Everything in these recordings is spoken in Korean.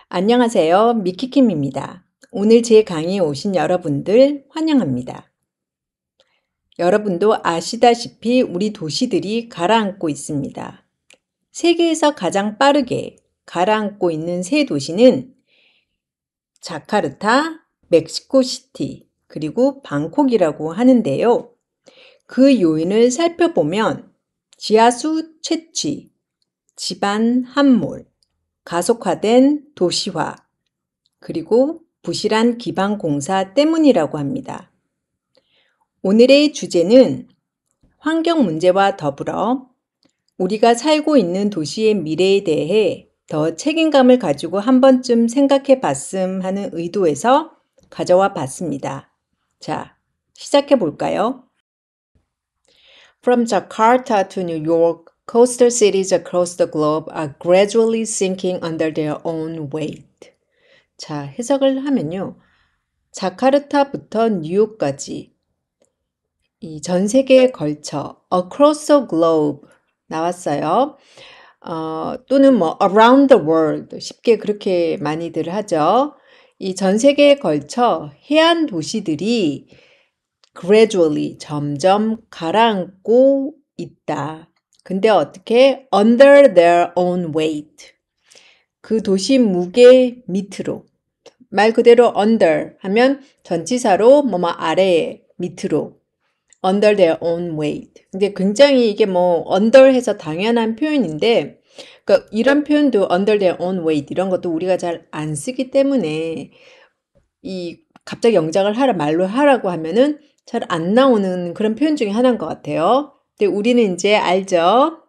안녕하세요. 미키킴입니다. 오늘 제 강의에 오신 여러분들 환영합니다. 여러분도 아시다시피 우리 도시들이 가라앉고 있습니다. 세계에서 가장 빠르게 가라앉고 있는 세 도시는 자카르타, 멕시코시티, 그리고 방콕이라고 하는데요. 그 요인을 살펴보면 지하수 채취, 집안 함몰, 가속화된 도시화, 그리고 부실한 기반 공사 때문이라고 합니다. 오늘의 주제는 환경 문제와 더불어 우리가 살고 있는 도시의 미래에 대해 더 책임감을 가지고 한 번쯤 생각해 봤음 하는 의도에서 가져와 봤습니다. 자, 시작해 볼까요? From Jakarta to New York, coastal cities across the globe are gradually sinking under their own weight. 자, 해석을 하면요. 자카르타부터 뉴욕까지 이 전 세계에 걸쳐 across the globe 나왔어요. 또는 뭐 around the world 쉽게 그렇게 많이들 하죠. 이 전 세계에 걸쳐 해안 도시들이 gradually 점점 가라앉고 있다. 근데 어떻게? under their own weight. 그 도시 무게 밑으로. 말 그대로 under 하면 전치사로 뭐뭐 아래에 밑으로 under their own weight. 근데 굉장히 이게 뭐 under 해서 당연한 표현인데 그러니까 이런 표현도 under their own weight 이런 것도 우리가 잘 안 쓰기 때문에 이 갑자기 영작을 말로 하라고 하면은 잘 안 나오는 그런 표현 중에 하나인 것 같아요. 근데 우리는 이제 알죠.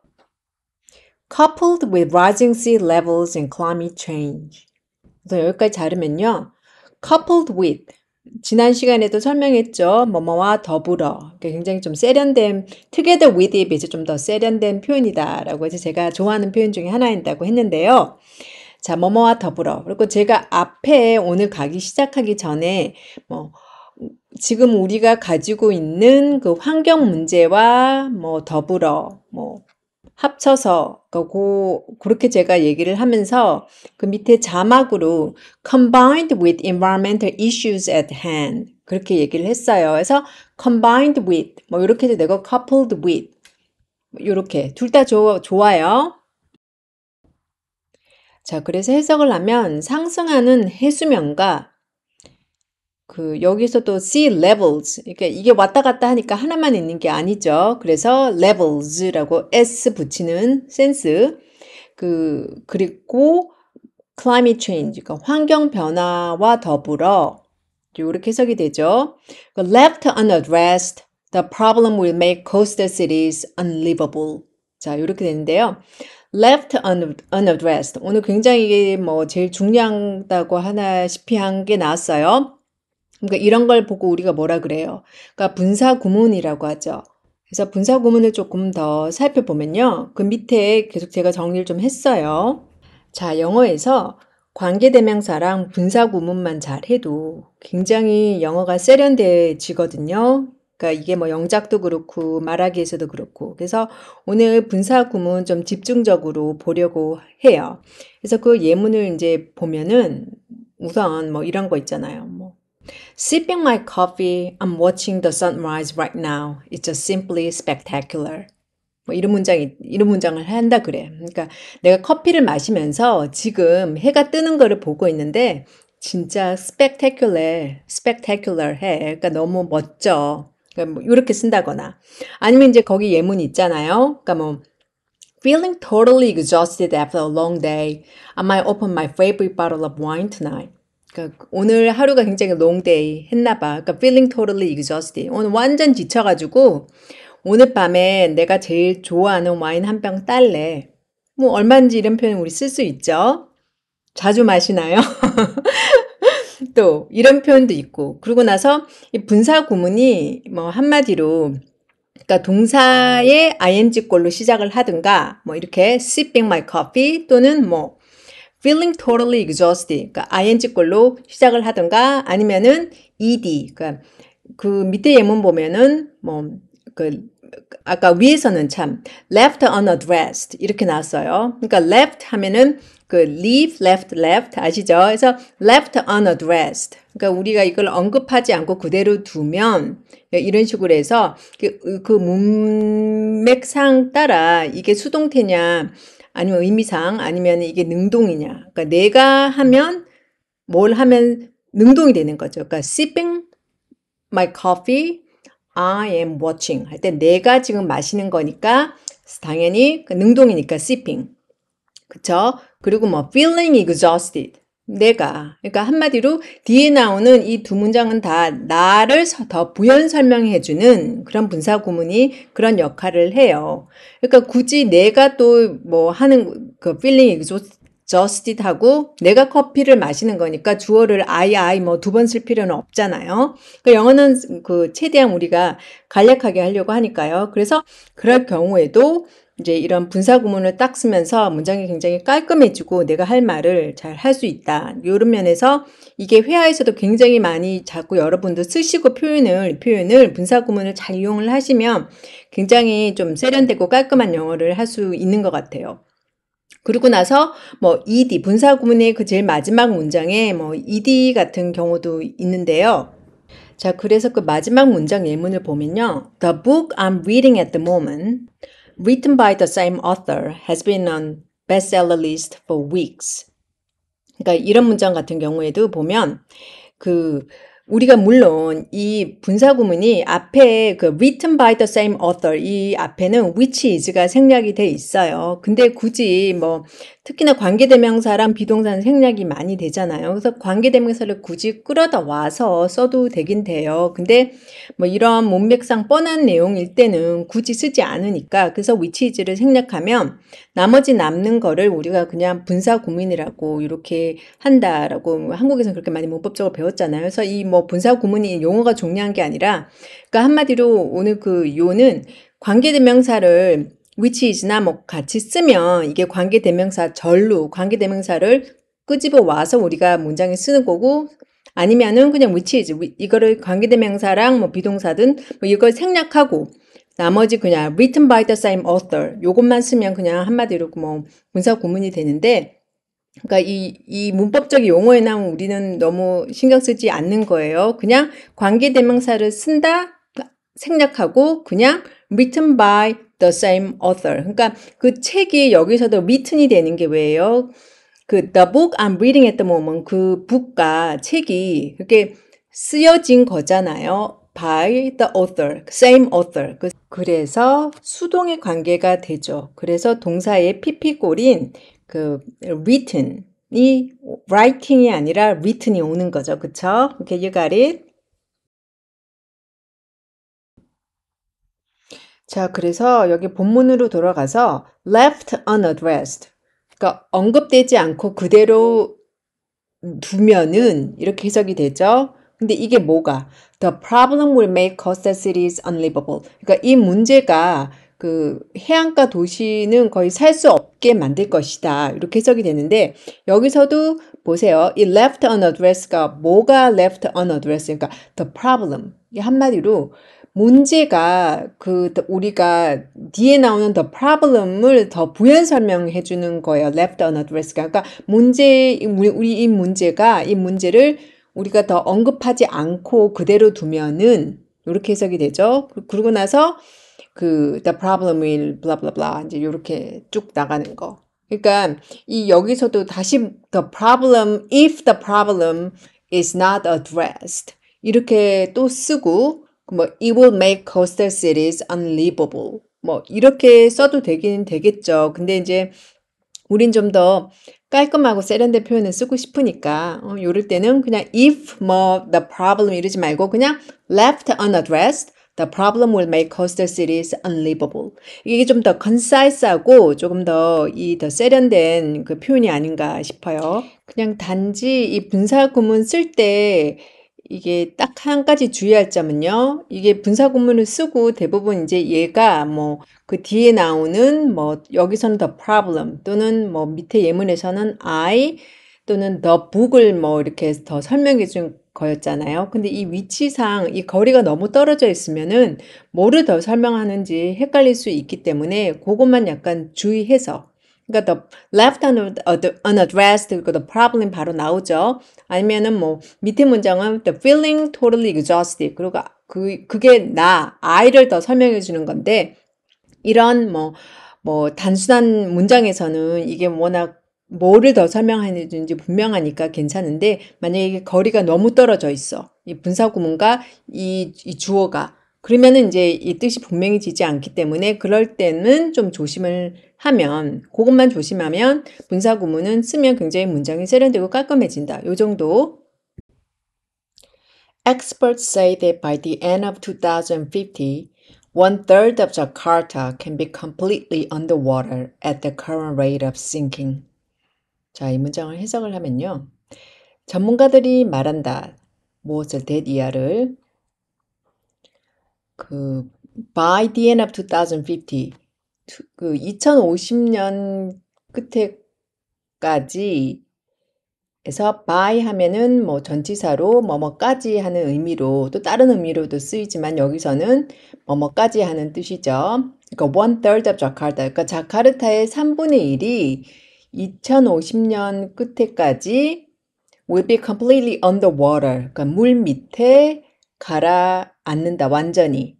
Coupled with rising sea levels and climate change. 그래서 여기까지 자르면요. coupled with 지난 시간에도 설명했죠. 뭐뭐와 더불어. 굉장히 좀 세련된 together with에 비해서 좀 더 세련된 표현이다라고 해서 제가 좋아하는 표현 중에 하나인다고 했는데요. 자, 뭐뭐와 더불어. 그리고 제가 앞에 오늘 가기 시작하기 전에 뭐 지금 우리가 가지고 있는 그 환경 문제와 뭐 더불어 뭐 합쳐서 그렇게 제가 얘기를 하면서 그 밑에 자막으로 combined with environmental issues at hand 그렇게 얘기를 했어요. 그래서 combined with 뭐 이렇게 해도 되고 coupled with 이렇게 둘 다 좋아요. 자, 그래서 해석을 하면 상승하는 해수면과 그 여기서도 sea levels 그러니까 이게 왔다 갔다 하니까 하나만 있는 게 아니죠. 그래서 levels라고 s 붙이는 센스 그리고 climate change 그러니까 환경 변화와 더불어 이렇게 해석이 되죠. Left unaddressed, the problem will make coastal cities unlivable. 자, 이렇게 되는데요. Left unaddressed. 오늘 굉장히 뭐 제일 중요하다고 하나시피 한 게 나왔어요. 그러니까 이런 걸 보고 우리가 뭐라 그래요? 그러니까 분사구문이라고 하죠. 그래서 분사구문을 조금 더 살펴보면요. 그 밑에 계속 제가 정리를 좀 했어요. 자, 영어에서 관계대명사랑 분사구문만 잘해도 굉장히 영어가 세련돼지거든요. 그러니까 이게 뭐 영작도 그렇고 말하기에서도 그렇고 그래서 오늘 분사구문 좀 집중적으로 보려고 해요. 그래서 그 예문을 이제 보면은 우선 뭐 이런 거 있잖아요. 뭐 Sipping my coffee, I'm watching the sunrise right now. It's just simply spectacular. 뭐 이런 문장을 한다 그래. 그러니까 내가 커피를 마시면서 지금 해가 뜨는 거를 보고 있는데 진짜 spectacular 해. 그러니까 너무 멋져. 그러니까 뭐 이렇게 쓴다거나 아니면 이제 거기 예문이 있잖아요. 그러니까 뭐 feeling totally exhausted after a long day. I might open my favorite bottle of wine tonight. 그러니까 오늘 하루가 굉장히 long day 했나 봐. 그러니까 feeling totally exhausted. 오늘 완전 지쳐가지고 오늘 밤에 내가 제일 좋아하는 와인 한 병 딸래. 뭐 얼마인지 이런 표현 우리 쓸 수 있죠. 자주 마시나요? 또 이런 표현도 있고 그러고 나서 이 분사 구문이 뭐 한마디로 그러니까 동사의 ing꼴로 시작을 하든가 뭐 이렇게 sipping my coffee 또는 뭐 feeling totally exhausted 그러니까 ing꼴로 시작을 하든가 아니면은 ed 그러니까 그 밑에 예문 보면은 뭐 그 아까 위에서는 참 left unaddressed 이렇게 나왔어요. 그러니까 left 하면은 그 leave, left 아시죠? 그래서 left unaddressed. 그러니까 우리가 이걸 언급하지 않고 그대로 두면 이런 식으로 해서 그 문맥상 따라 이게 수동태냐 아니면 의미상 아니면 이게 능동이냐. 그러니까 내가 하면 뭘 하면 능동이 되는 거죠. 그러니까 sipping my coffee, I am watching 할 때 내가 지금 마시는 거니까 당연히 그 능동이니까 sipping. 그쵸? 그리고 뭐 feeling exhausted. 내가. 그러니까 한마디로 뒤에 나오는 이 두 문장은 다 나를 더 부연 설명해 주는 그런 분사 구문이 그런 역할을 해요. 그러니까 굳이 내가 또 뭐 하는 그 feeling exhausted 하고 내가 커피를 마시는 거니까 주어를 I 뭐 두 번 쓸 필요는 없잖아요. 그 영어는 그 최대한 우리가 간략하게 하려고 하니까요. 그래서 그럴 경우에도 이제 이런 분사 구문을 딱 쓰면서 문장이 굉장히 깔끔해지고 내가 할 말을 잘 할 수 있다. 이런 면에서 이게 회화에서도 굉장히 많이 자꾸 여러분도 쓰시고 표현을 분사 구문을 잘 이용을 하시면 굉장히 좀 세련되고 깔끔한 영어를 할 수 있는 것 같아요. 그리고 나서 뭐 ed 분사 구문의 그 제일 마지막 문장에 뭐 ed 같은 경우도 있는데요. 자, 그래서 그 마지막 문장 예문을 보면요. The book I'm reading at the moment, written by the same author, has been on bestseller list for weeks. 그러니까 이런 문장 같은 경우에도 보면 그 우리가 물론 이 분사 구문이 앞에 그 written by the same author 이 앞에는 which is가 생략이 돼 있어요. 근데 굳이 뭐 특히나 관계대명사랑 비동사는 생략이 많이 되잖아요. 그래서 관계대명사를 굳이 끌어다 와서 써도 되긴 돼요. 근데 뭐 이런 문맥상 뻔한 내용일 때는 굳이 쓰지 않으니까 그래서 which is를 생략하면 나머지 남는 거를 우리가 그냥 분사 구문이라고 이렇게 한다라고 한국에서는 그렇게 많이 문법적으로 배웠잖아요. 그래서 이 뭐 분사 구문이 용어가 중요한 게 아니라 그러니까 한마디로 오늘 그 요는 관계대명사를 which is나 뭐 같이 쓰면 이게 관계대명사 절로 관계대명사를 끄집어 와서 우리가 문장에 쓰는 거고 아니면은 그냥 which is 이거를 관계대명사랑 뭐 비동사든 뭐 이걸 생략하고 나머지 그냥 written by the same author 요것만 쓰면 그냥 한마디로 뭐 분사 구문이 되는데 그러니까 이 문법적 용어에 나오면 우리는 너무 신경 쓰지 않는 거예요. 그냥 관계대명사를 쓴다 생략하고 그냥 written by the same author. 그러니까 그 책이 여기서도 written이 되는 게 왜예요? 그 the book I'm reading at the moment 그 book과 책이 그렇게 쓰여진 거잖아요. by the author, same author. 그래서 수동의 관계가 되죠. 그래서 동사의 pp꼴인 그 written이 writing이 아니라 written이 오는 거죠. 그쵸? Okay, you got it? 자, 그래서 여기 본문으로 돌아가서 left unaddressed. 그러니까 언급되지 않고 그대로 두면은 이렇게 해석이 되죠. 근데 이게 뭐가? The problem will make coastal cities unlivable. 그러니까 이 문제가 그 해안가 도시는 거의 살 수 없게 만들 것이다. 이렇게 해석이 되는데 여기서도 보세요. 이 left unaddressed가 뭐가 left unaddressed? 그러니까 the problem. 이 한마디로 문제가 그 우리가 뒤에 나오는 the problem을 더 부연 설명해 주는 거예요. left unaddressed가. 그러니까 우리 이 문제를 우리가 더 언급하지 않고 그대로 두면은 이렇게 해석이 되죠. 그러고 나서 그 the problem will blah blah blah 이제 이렇게 쭉 나가는 거. 그러니까 이 여기서도 다시 if the problem is not addressed 이렇게 또 쓰고 뭐 it will make coastal cities unlivable 뭐 이렇게 써도 되긴 되겠죠. 근데 이제 우린 좀 더 깔끔하고 세련된 표현을 쓰고 싶으니까 요럴 때는 그냥 if 뭐 the problem 이러지 말고 그냥 left unaddressed the problem will make coastal cities unlivable. 이게 좀 더 concise하고 조금 더 더 세련된 그 표현이 아닌가 싶어요. 그냥 단지 이 분사 구문 쓸 때 이게 딱 한 가지 주의할 점은요. 이게 분사 구문을 쓰고 대부분 이제 얘가 뭐 그 뒤에 나오는 뭐 여기서는 the problem 또는 뭐 밑에 예문에서는 I 또는 the book을 뭐 이렇게 더 설명해 준 거였잖아요. 근데 이 위치상 이 거리가 너무 떨어져 있으면은 뭐를 더 설명하는지 헷갈릴 수 있기 때문에 그것만 약간 주의해서 그러니까 the left unaddressed 그리고 the problem 바로 나오죠. 아니면은 뭐 밑에 문장은 the feeling totally exhausted 그리고 그게 I를 더 설명해 주는 건데 이런 뭐 단순한 문장에서는 이게 워낙 뭐를 더 설명하는지 분명하니까 괜찮은데 만약에 이게 거리가 너무 떨어져 있어. 이 분사구문과 이 주어가. 그러면은 이제 이 뜻이 분명히 지지 않기 때문에 그럴 때는 좀 조심을 하면 그것만 조심하면 분사구문은 쓰면 굉장히 문장이 세련되고 깔끔해진다. 요 정도. Experts say that by the end of 2050, one-third of Jakarta can be completely underwater at the current rate of sinking. 자, 이 문장을 해석을 하면요. 전문가들이 말한다. 무엇을 대디아를 by the end of 2050 그 2050년 끝에까지 에서 by 하면은 뭐 전치사로 뭐뭐까지 하는 의미로 또 다른 의미로도 쓰이지만 여기서는 뭐뭐까지 하는 뜻이죠. 그러니까 one third of Jakarta. 그러니까 자카르타의 3분의 1이 2050년 끝에까지 will be completely underwater. 그러니까 물 밑에 가라앉는다. 완전히.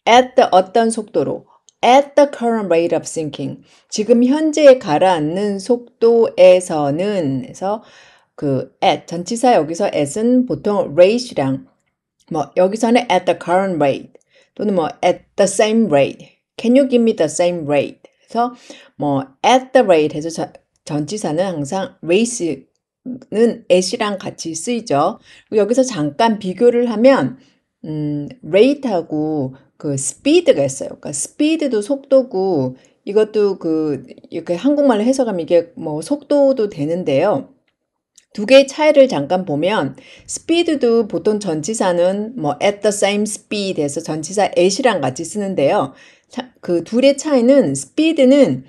at the 어떤 속도로 at the current rate of sinking. 지금 현재 가라앉는 속도에서는 해서 at 전치사 여기서 at은 보통 rate랑 뭐 여기서는 at the current rate 또는 뭐 at the same rate. Can you give me the same rate? 그래서 뭐 at the rate 해서 전치사는 항상 rate는 at이랑 같이 쓰이죠. 여기서 잠깐 비교를 하면 rate하고 그 speed가 있어요. 그러니까 speed도 속도고 이것도 이렇게 한국말로 해석하면 이게 뭐 속도도 되는데요. 두 개의 차이를 잠깐 보면 speed도 보통 전치사는 뭐 at the same speed 해서 전치사 at이랑 같이 쓰는데요. 그 둘의 차이는 speed는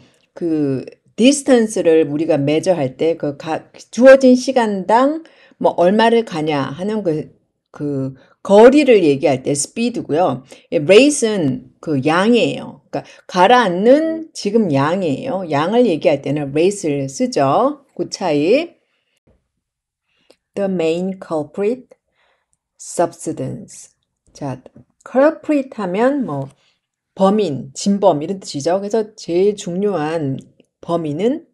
distance를 우리가 measure할 때 주어진 시간당 뭐 얼마를 가냐 하는 그 거리를 얘기할 때 speed고요. race는 양이에요. 그러니까 가라앉는 지금 양이에요. 양을 얘기할 때는 race를 쓰죠. 그 차이. The main culprit, subsidence. 자, culprit 하면 뭐 범인, 진범 이런 뜻이죠. 그래서 제일 중요한 범인은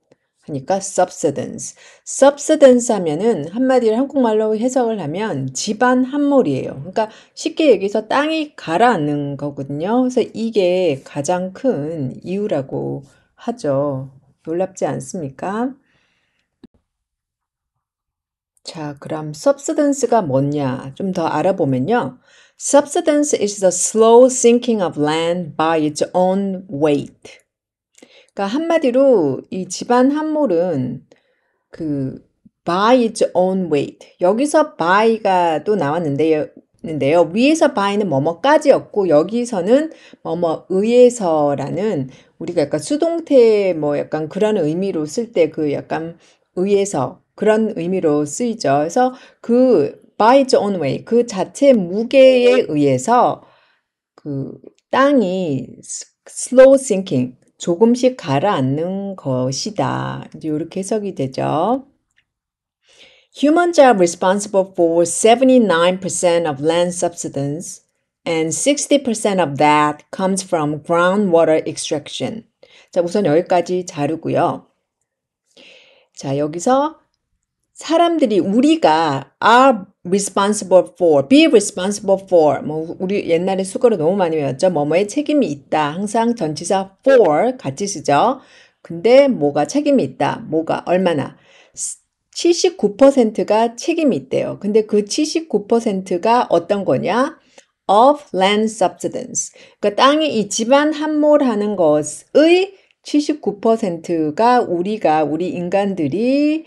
하니까 subsidence. subsidence 하면은 한마디로 한국말로 해석을 하면 집안 함몰이에요. 그러니까 쉽게 얘기해서 땅이 가라앉는 거거든요. 그래서 이게 가장 큰 이유라고 하죠. 놀랍지 않습니까? 자, 그럼 subsidence가 뭐냐? 좀 더 알아보면요. Subsidence is the slow sinking of land by its own weight. 그러니까 한마디로 이 집안 함몰은 by its own weight. 여기서 by가 또 나왔는데요. 위에서 by는 뭐뭐까지였고 여기서는 뭐뭐 의해서라는 우리가 약간 수동태 뭐 약간 그런 의미로 쓸 때 약간 의해서 그런 의미로 쓰이죠. 그래서 by its own weight 그 자체 무게에 의해서 땅이 slow sinking 조금씩 가라앉는 것이다. 이렇게 해석이 되죠. Humans are responsible for 79% of land subsidence and 60% of that comes from groundwater extraction. 자, 우선 여기까지 자르고요. 자, 여기서 사람들이 우리가 are responsible for, be responsible for 뭐 우리 옛날에 수거를 너무 많이 외웠죠. 뭐뭐에 책임이 있다. 항상 전치사 for 같이 쓰죠. 근데 뭐가 책임이 있다. 뭐가 얼마나 79%가 책임이 있대요. 근데 그 79%가 어떤 거냐? of land subsidence. 그러니까 땅이 이 집안 함몰하는 것의 79%가 우리 인간들이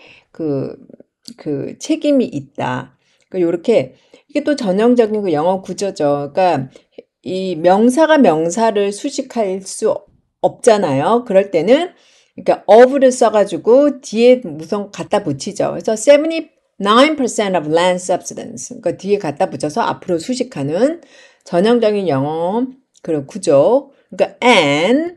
책임이 있다. 그러니까 요렇게 이게 또 전형적인 영어 구조죠. 그러니까 이 명사가 명사를 수식할 수 없잖아요. 그럴 때는 그러니까 of를 써가지고 뒤에 무슨 갖다 붙이죠. 그래서 9% of land subsidence. 그러니까 뒤에 갖다 붙여서 앞으로 수식하는 전형적인 영어 그런 구조. 그러니까 and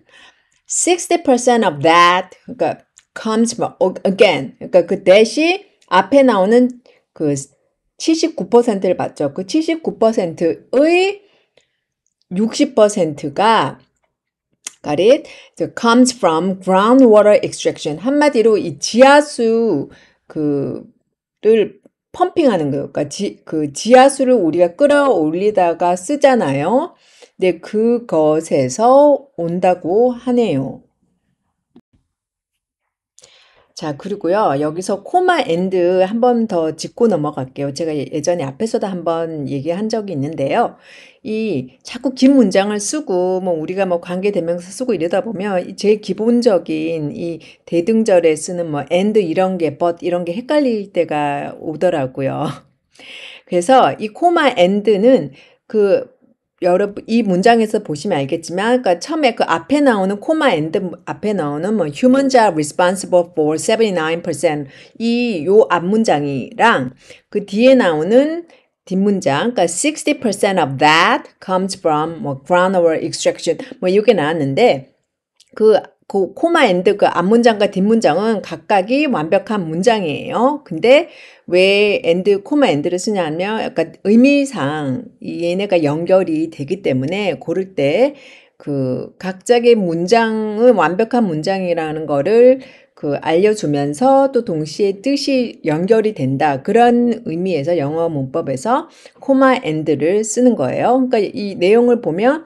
60% of that 그러니까 comes from again. 그러니까 그 that이 앞에 나오는 그 79%를 받죠. 그 79%의 60%가 got it? comes from groundwater extraction. 한마디로 이 지하수 를 펌핑하는 거예요. 그러니까 그 지하수를 우리가 끌어올리다가 쓰잖아요. 근데 그것에서 온다고 하네요. 자, 그리고요. 여기서 코마 앤드 한 번 더 짚고 넘어갈게요. 제가 예전에 앞에서도 한번 얘기한 적이 있는데요. 이 자꾸 긴 문장을 쓰고 뭐 우리가 뭐 관계대명사 쓰고 이러다 보면 제일 기본적인 이 대등절에 쓰는 뭐 and 이런 게 but 이런 게 헷갈릴 때가 오더라고요. 그래서 이 코마 and는 여러분 이 문장에서 보시면 알겠지만 그러니까 처음에 그 앞에 나오는 코마 and 앞에 나오는 뭐 humans are responsible for 79% 요 앞문장이랑 그 뒤에 나오는 뒷문장 그러니까 60% of that comes from 뭐 groundwater extraction 뭐 이게 나왔는데 그 코마 앤드 그 앞문장과 뒷문장은 각각이 완벽한 문장이에요. 근데 왜 코마 앤드를 쓰냐면 약간 의미상 얘네가 연결이 되기 때문에 고를 때 그 각각의 문장은 완벽한 문장이라는 거를 알려주면서 또 동시에 뜻이 연결이 된다. 그런 의미에서 영어 문법에서 코마 앤드를 쓰는 거예요. 그러니까 이 내용을 보면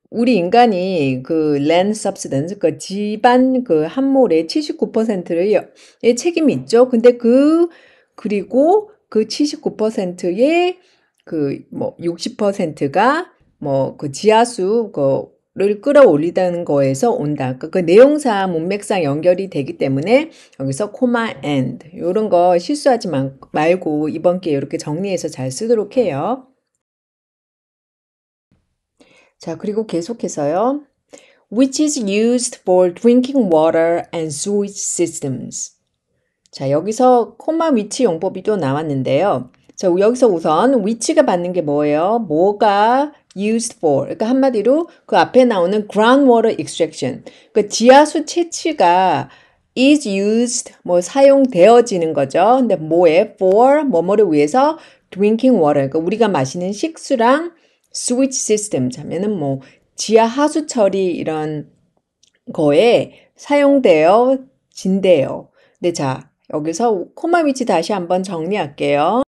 우리 인간이 land subsidence, 집안 함몰의 79%의 책임이 있죠. 근데 그리고 그 79%의 60%가 지하수를 끌어올리다는 거에서 온다. 그 내용상 문맥상 연결이 되기 때문에 여기서 코마 and 이런 거 실수하지 말고 이번 기회에 이렇게 정리해서 잘 쓰도록 해요. 자, 그리고 계속해서요. which is used for drinking water and sewage systems. 자, 여기서 코마 위치 용법이 또 나왔는데요. 자, 여기서 우선 which가 받는 게 뭐예요? 뭐가 used for. 그러니까 한마디로 그 앞에 나오는 groundwater extraction. 그러니까 지하수 채취가 is used 사용되어지는 거죠. 근데 뭐에 for 뭐뭐를 위해서 drinking water. 그러니까 우리가 마시는 식수랑 sewage system 하면은 지하 하수 처리 이런 거에 사용되어진대요. 네, 자, 여기서 코마 위치 다시 한번 정리할게요.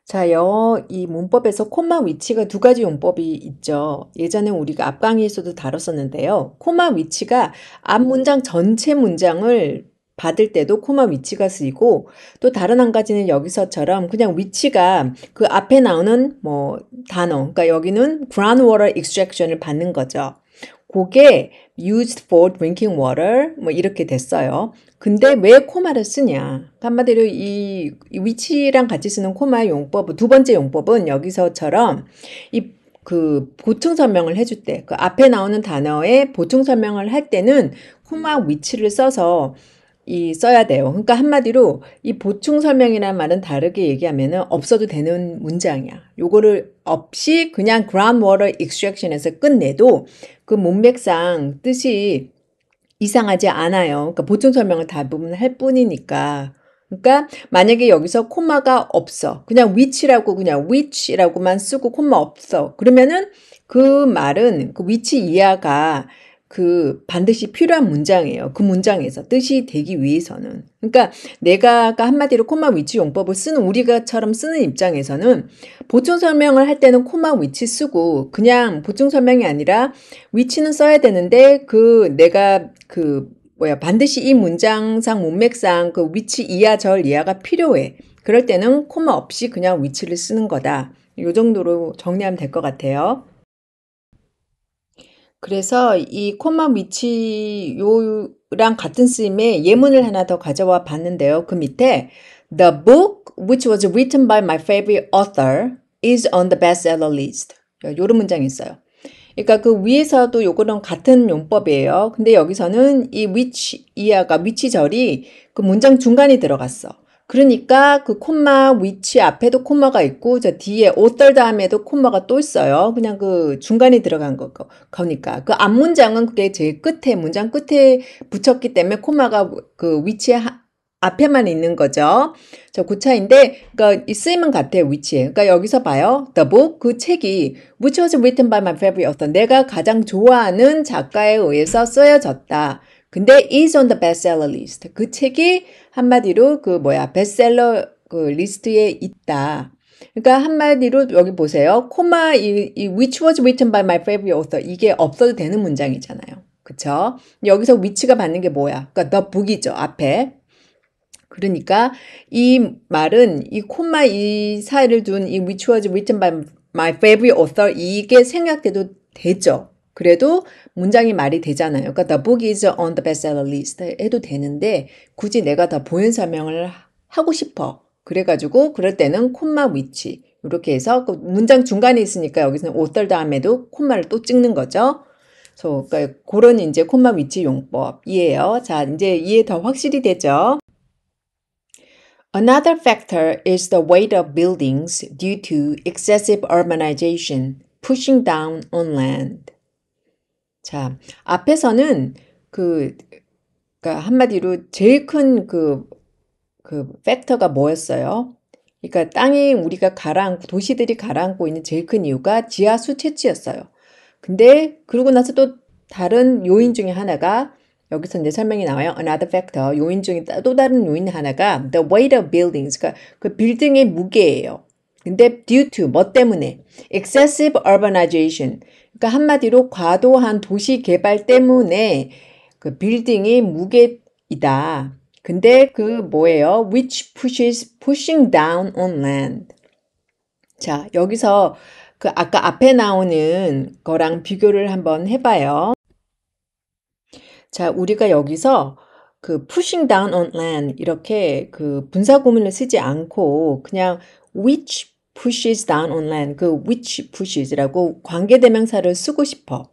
자, 영어 이 문법에서 코마 위치가 두 가지 용법이 있죠. 예전에 우리가 앞 강의에서도 다뤘었는데요. 코마 위치가 앞 문장 전체 문장을 받을 때도 코마 위치가 쓰이고 또 다른 한 가지는 여기서처럼 그냥 위치가 그 앞에 나오는 단어, 그러니까 여기는 groundwater extraction을 받는 거죠. 그게 used for drinking water 이렇게 됐어요. 근데 왜 코마를 쓰냐? 한마디로 이 위치랑 같이 쓰는 코마의 용법, 두 번째 용법은 여기서처럼 보충 설명을 해줄 때, 그 앞에 나오는 단어에 보충 설명을 할 때는 코마 위치를 써서 써야 돼요. 그러니까 한마디로 이 보충 설명이라는 말은 다르게 얘기하면은 없어도 되는 문장이야. 요거를 없이 그냥 groundwater extraction에서 끝내도 그 문맥상 뜻이 이상하지 않아요. 그러니까 보충 설명을 대부분 할 뿐이니까. 그러니까 만약에 여기서 코마가 없어. 그냥 which라고만 쓰고 코마 없어. 그러면은 그 말은 그 which 이하가 반드시 필요한 문장이에요. 그 문장에서 뜻이 되기 위해서는. 그러니까 내가 아까 한마디로 코마 위치 용법을 쓰는 우리가처럼 쓰는 입장에서는 보충 설명을 할 때는 코마 위치 쓰고 그냥 보충 설명이 아니라 위치는 써야 되는데 내가 반드시 이 문장상 문맥상 그 위치 이하 절 이하가 필요해. 그럴 때는 코마 없이 그냥 위치를 쓰는 거다. 이 정도로 정리하면 될 것 같아요. 그래서 이 코마 위치 요랑 같은 쓰임의 예문을 하나 더 가져와 봤는데요. 그 밑에 The book which was written by my favorite author is on the bestseller list. 요런 문장이 있어요. 그러니까 그 위에서도 요거랑 같은 용법이에요. 근데 여기서는 이 which 이하가 which절이 그 문장 중간에 들어갔어. 그러니까 그 콤마 which 앞에도 콤마가 있고 저 뒤에 author 다음에도 콤마가 또 있어요. 그냥 그 중간에 들어간 거니까. 그 앞문장은 그게 제일 끝에 문장 끝에 붙였기 때문에 콤마가 그 which 앞에만 있는 거죠. 저 구차인데, 그러니까 이 쓰임은 같아요, 위치에. 그러니까 여기서 봐요. The book, 그 책이 which was written by my favorite author. 내가 가장 좋아하는 작가에 의해서 쓰여졌다. 근데 is on the bestseller list. 그 책이 한마디로 그 베스트셀러 그 리스트에 있다. 그러니까 한마디로 여기 보세요. 코마 이 which was written by my favorite author 이게 없어도 되는 문장이잖아요. 그쵸? 여기서 which가 받는 게 뭐야? 그러니까 the book이죠, 앞에. 그러니까 이 말은 이 콤마 이 사이를 둔 이 which was written by my favorite author 이게 생략돼도 되죠. 그래도 문장이 말이 되잖아요. 그러니까 the book is on the bestseller list 해도 되는데 굳이 내가 더 보연 설명을 하고 싶어. 그래가지고 그럴 때는 콤마 which 이렇게 해서 그 문장 중간에 있으니까 여기서는 author 다음에도 콤마를 또 찍는 거죠. 그러니까 그런 이제 콤마 which 용법이에요. 자, 이제 이해 더 확실히 되죠. Another factor is the weight of buildings due to excessive urbanization, pushing down on land. 자, 앞에서는 그러니까 한마디로 제일 큰 팩터가 뭐였어요? 그러니까 땅이 우리가 도시들이 가라앉고 있는 제일 큰 이유가 지하수 채취였어요. 근데 그러고 나서 또 다른 요인 중에 하나가 여기서 이제 설명이 나와요. Another factor. 요인 중에 또 다른 요인 하나가 the weight of buildings. 그러니까 그 빌딩의 무게예요. 근데 due to 뭐 때문에? excessive urbanization. 그러니까 한마디로 과도한 도시 개발 때문에 그 빌딩이 무게이다. 근데 그 뭐예요? which pushing down on land. 자, 여기서 그 아까 앞에 나오는 거랑 비교를 한번 해봐요. 자, 우리가 여기서 그 pushing down on land 이렇게 그 분사 구문을 쓰지 않고 그냥 which pushes down on land 그 which pushes라고 관계대명사를 쓰고 싶어.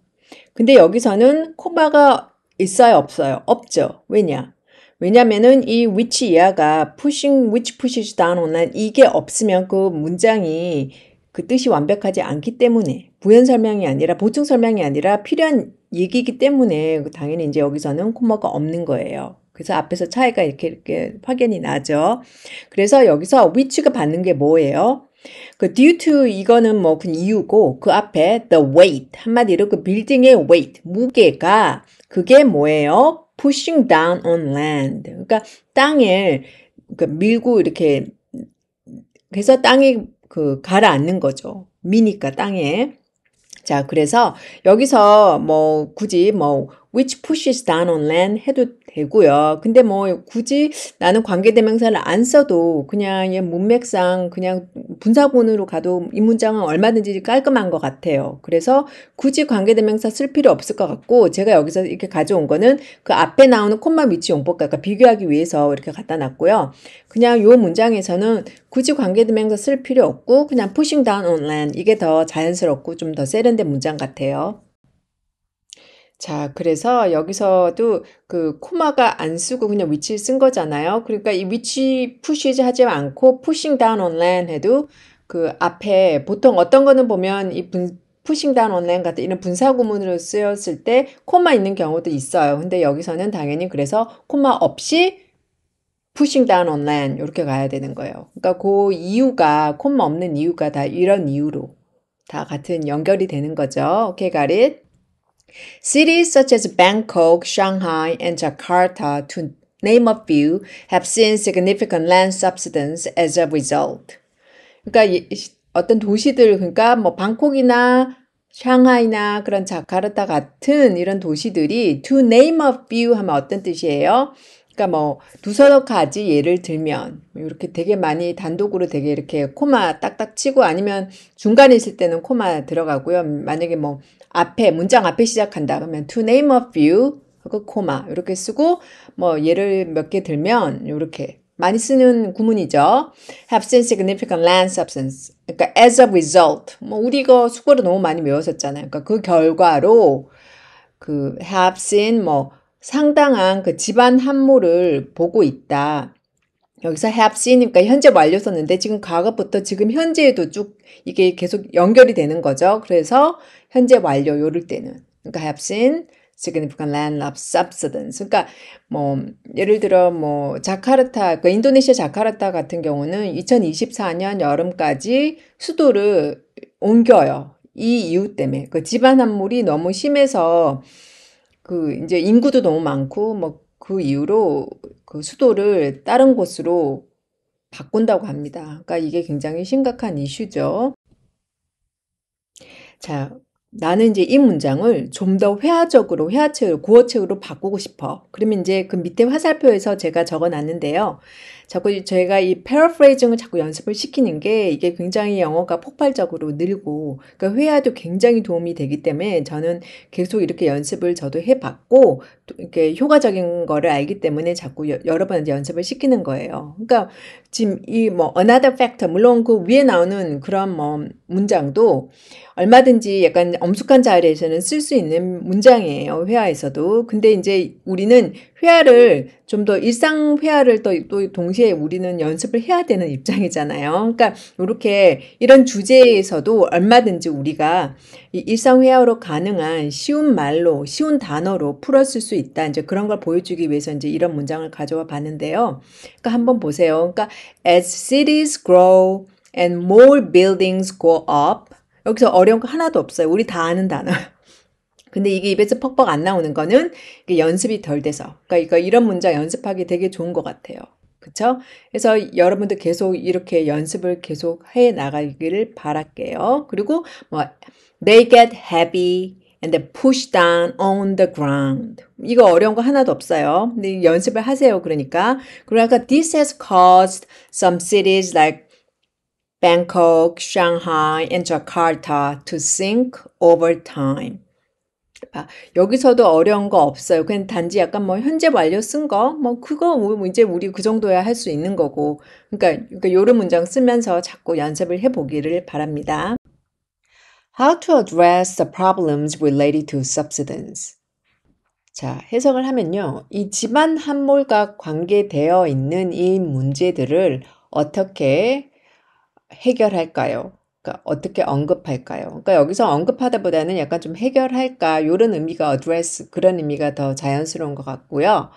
근데 여기서는 코마가 있어요, 없어요? 없죠. 왜냐면은 이 which 이하가 which pushes down on land 이게 없으면 그 문장이 그 뜻이 완벽하지 않기 때문에 부연 설명이 아니라 보충 설명이 아니라 필요한 얘기이기 때문에 당연히 이제 여기서는 코마가 없는 거예요. 그래서 앞에서 차이가 이렇게 확연히 나죠. 그래서 여기서 which가 받는 게 뭐예요? 그 due to 이거는 뭐 그 이유고 그 앞에 the weight 한마디로 그 빌딩의 weight 무게가 그게 뭐예요? pushing down on land. 그러니까 땅을 밀고 이렇게 그래서 땅이 가라앉는 거죠. 미니까 땅에. 자, 그래서 여기서 뭐 굳이 which pushes down on land 해도 되고요. 근데 뭐 굳이 나는 관계대명사를 안 써도 그냥 문맥상 그냥 분사본으로 가도 이 문장은 얼마든지 깔끔한 것 같아요. 그래서 굳이 관계대명사 쓸 필요 없을 것 같고 제가 여기서 이렇게 가져온 거는 그 앞에 나오는 콤마 위치 용법과 비교하기 위해서 이렇게 갖다 놨고요. 그냥 요 문장에서는 굳이 관계대명사 쓸 필요 없고 그냥 pushing down on land 이게 더 자연스럽고 좀 더 세련된 문장 같아요. 자, 그래서 여기서도 그 코마가 안 쓰고 그냥 위치 쓴 거잖아요. 그러니까 이 위치 푸시지 하지 않고 pushing down on land 해도 그 앞에 보통 어떤 거는 보면 pushing down on land 같은 이런 분사 구문으로 쓰였을 때 코마 있는 경우도 있어요. 근데 여기서는 당연히 그래서 코마 없이 pushing down on land 이렇게 가야 되는 거예요. 그러니까 그 이유가 콤마 없는 이유가 다 이런 이유로 다 같은 연결이 되는 거죠. Okay, got it? Cities such as Bangkok, Shanghai, and Jakarta, to name a few, have seen significant land subsidence as a result. 그러니까 어떤 도시들, 그러니까 뭐 방콕이나 샹하이나 그런 자카르타 같은 이런 도시들이 to name a few 하면 어떤 뜻이에요? 그러니까 뭐 두서너 가지 예를 들면 이렇게 되게 많이 단독으로 되게 이렇게 코마 딱딱 치고 아니면 중간에 있을 때는 코마 들어가고요. 만약에 뭐 문장 앞에 시작한다 그러면 to name a few 하고 코마 이렇게 쓰고 뭐 예를 몇 개 들면 이렇게 많이 쓰는 구문이죠. have seen significant land subsidence. 그러니까 as a result. 뭐 우리가 숙어를 너무 많이 외웠었잖아요. 그러니까 그 결과로 그 have seen 뭐 상당한 그 집안 함몰을 보고 있다. 여기서 have seen이니까 현재 완료 썼는데 지금 과거부터 지금 현재에도 쭉 이게 계속 연결이 되는 거죠. 그래서 현재 완료 요럴 때는 그러니까 have seen significant land subsidence. 그러니까 뭐 예를 들어 뭐 자카르타, 그 인도네시아 자카르타 같은 경우는 2024년 여름까지 수도를 옮겨요. 이 이유 때문에 그 집안 함몰이 너무 심해서 그 이제 인구도 너무 많고 뭐 그 이후로 그 수도를 다른 곳으로 바꾼다고 합니다. 그러니까 이게 굉장히 심각한 이슈죠. 자, 나는 이제 이 문장을 좀 더 회화적으로, 회화체로, 구어체로 바꾸고 싶어. 그러면 이제 그 밑에 화살표에서 제가 적어 놨는데요. 자꾸 제가 이 패러프레이징을 자꾸 연습을 시키는 게 이게 굉장히 영어가 폭발적으로 늘고, 그러니까 회화도 굉장히 도움이 되기 때문에 저는 계속 이렇게 연습을 저도 해봤고, 이렇게 효과적인 거를 알기 때문에 자꾸 여러 번 연습을 시키는 거예요. 그러니까 지금 이 뭐 another factor, 물론 그 위에 나오는 그런 뭐 문장도 얼마든지 약간 엄숙한 자리에서는 쓸 수 있는 문장이에요. 회화에서도. 근데 이제 우리는 회화를 좀 더 일상 회화를 또 동시에 우리는 연습을 해야 되는 입장이잖아요. 그러니까 이렇게 이런 주제에서도 얼마든지 우리가 이 일상 회화로 가능한 쉬운 말로, 쉬운 단어로 풀었을 수 있다. 이제 그런 걸 보여주기 위해서 이제 이런 문장을 가져와 봤는데요. 그러니까 한번 보세요. 그러니까 as cities grow and more buildings go up. 여기서 어려운 거 하나도 없어요. 우리 다 아는 단어. 근데 이게 입에서 퍽퍽 안 나오는 거는 연습이 덜 돼서. 그러니까 이런 문장 연습하기 되게 좋은 것 같아요. 그쵸? 그래서 여러분들 계속 이렇게 연습을 계속 해 나가기를 바랄게요. 그리고 뭐 they get heavy and they push down on the ground. 이거 어려운 거 하나도 없어요. 근데 연습을 하세요. 그러니까 this has caused some cities like Bangkok, Shanghai, and Jakarta to sink over time. 여기서도 어려운 거 없어요. 그냥 단지 약간 뭐 현재 완료 쓴 거, 뭐 그거 뭐 이제 우리 그 정도야 할 수 있는 거고. 그러니까 요런 문장 쓰면서 자꾸 연습을 해보기를 바랍니다. How to address the problems related to subsidence. 자, 해석을 하면요. 이 집안 함몰과 관계되어 있는 이 문제들을 어떻게 해결할까요? 그러니까 어떻게 언급할까요? 그러니까 여기서 언급하다보다는 약간 좀 해결할까 이런 의미가 address 그런 의미가 더 자연스러운 것 같고요.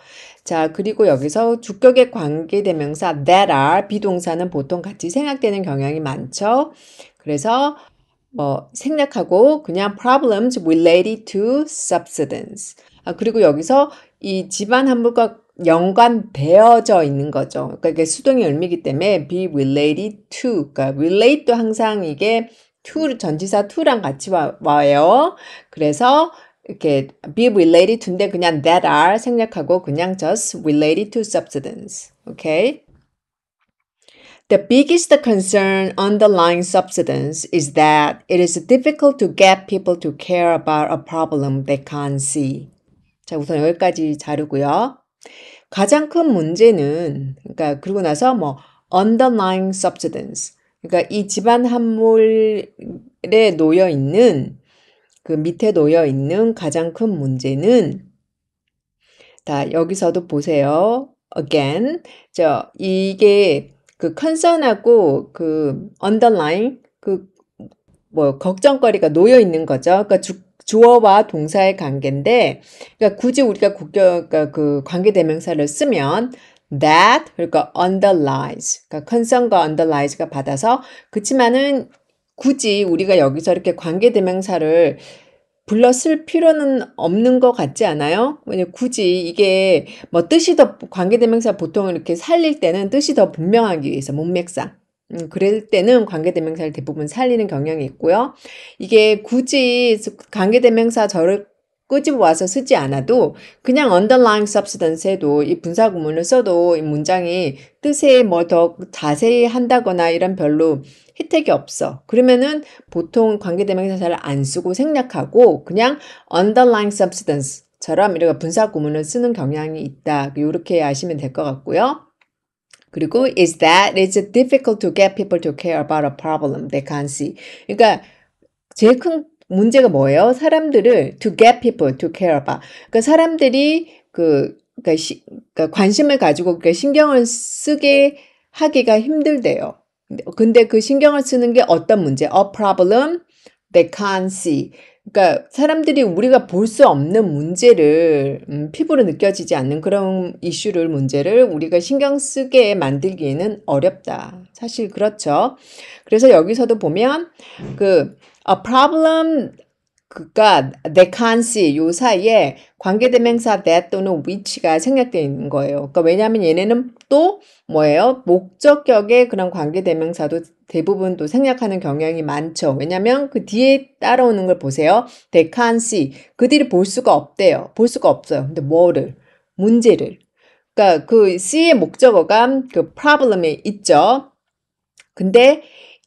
자, 그리고 여기서 주격에 관계대명사 that are 비동사는 보통 같이 생략되는 경향이 많죠. 그래서 뭐 생략하고 그냥 problems related to subsidence. 그리고 여기서 이 집안 함몰과 연관되어져 있는 거죠. 그러니까 이게 수동의 의미이기 때문에 be related to. 그러니까 relate도 항상 이게 to 전치사 to랑 같이 와요. 그래서 이렇게 be related to인데 그냥 that are 생략하고 그냥 just related to subsidence. 오케이? The biggest concern underlying subsidence is that it is difficult to get people to care about a problem they can't see. 자, 우선 여기까지 자르고요. 가장 큰 문제는 그러니까 그러고 나서 뭐 underlying subsidence. 그러니까 이 집안 함몰에 놓여 있는 그 밑에 놓여 있는 가장 큰 문제는 다 여기서도 보세요. again. 이게 그 concern하고 그 underlying 그 뭐 걱정거리가 놓여 있는 거죠. 그러니까 주어와 동사의 관계인데, 그러니까 굳이 우리가 그러니까 그 관계대명사를 쓰면 that 그러니까 underlies, 그러니까 concern과 underlies가 받아서 그치만은 굳이 우리가 여기서 이렇게 관계대명사를 불러 쓸 필요는 없는 것 같지 않아요? 왜냐면 굳이 이게 뭐 뜻이 더 관계대명사 보통 이렇게 살릴 때는 뜻이 더 분명하기 위해서 문맥상. 그럴 때는 관계대명사를 대부분 살리는 경향이 있고요. 이게 굳이 관계대명사 저를 끄집어 와서 쓰지 않아도 그냥 underlying substance 해도 이 분사구문을 써도 이 문장이 뜻에 뭐 더 자세히 한다거나 이런 별로 혜택이 없어. 그러면은 보통 관계대명사 잘 안 쓰고 생략하고 그냥 underlying substance처럼 이렇게 분사구문을 쓰는 경향이 있다. 이렇게 아시면 될 것 같고요. 그리고 is that it's difficult to get people to care about a problem they can't see. 그러니까 제일 큰 문제가 뭐예요? 사람들을 to get people to care about. 그러니까 사람들이 그러니까 관심을 가지고 신경을 쓰게 하기가 힘들대요. 근데 그 신경을 쓰는 게 어떤 문제? A problem they can't see. 그러니까 사람들이 우리가 볼 수 없는 문제를 피부로 느껴지지 않는 그런 이슈를 문제를 우리가 신경 쓰게 만들기에는 어렵다. 사실 그렇죠. 그래서 여기서도 보면 a problem 그니까 they can't see 요 사이에 관계대명사 that 또는 which가 생략되어 있는 거예요. 그러니까 왜냐하면 얘네는 또 뭐예요? 목적격의 그런 관계대명사도 대부분 또 생략하는 경향이 많죠. 왜냐하면 그 뒤에 따라오는 걸 보세요. They can't see. 그들이 볼 수가 없대요. 볼 수가 없어요. 근데 뭐를? 문제를. 그러니까 그 C의 목적어가 그 problem에 있죠. 근데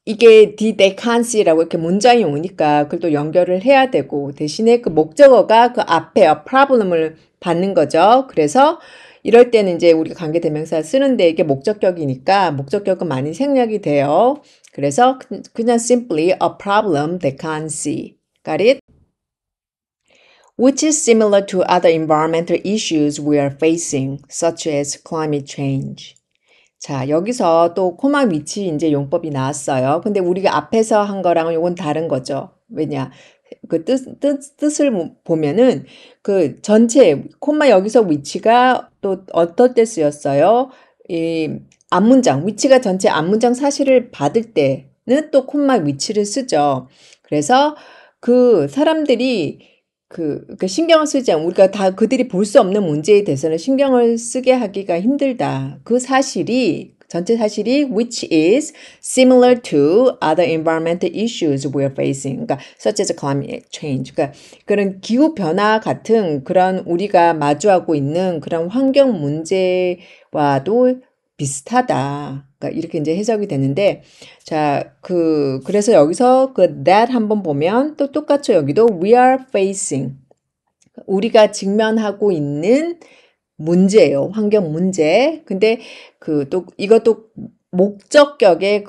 이게 they can't see라고 이렇게 문장이 오니까 그걸 또 연결을 해야 되고 대신에 그 목적어가 그 앞에 a problem을 받는 거죠. 그래서 이럴 때는 이제 우리가 관계대명사 쓰는데 이게 목적격이니까 목적격은 많이 생략이 돼요. 그래서 그냥 simply a problem they can't see. Got it? Which is similar to other environmental issues we are facing, such as climate change. 자, 여기서 또 코마 위치 이제 용법이 나왔어요. 근데 우리가 앞에서 한 거랑은 요건 다른 거죠. 왜냐? 그 뜻을 보면은 그 전체 콤마 여기서 위치가 또 어떨 때 쓰였어요? 이 앞문장, 위치가 전체 앞문장 사실을 받을 때는 또 콤마 위치를 쓰죠. 그래서 그 사람들이 그 신경을 쓰지 않고 우리가 다 그들이 볼 수 없는 문제에 대해서는 신경을 쓰게 하기가 힘들다. 그 사실이 전체 사실이 which is similar to other environmental issues we are facing. 그러니까 such as climate change. 그러니까 그런 기후 변화 같은 그런 우리가 마주하고 있는 그런 환경 문제와도 비슷하다. 그러니까 이렇게 이제 해석이 되는데, 자, 그래서 여기서 that 한번 보면 또 똑같죠. 여기도 we are facing. 우리가 직면하고 있는 문제예요. 환경 문제. 근데 이것도 목적격의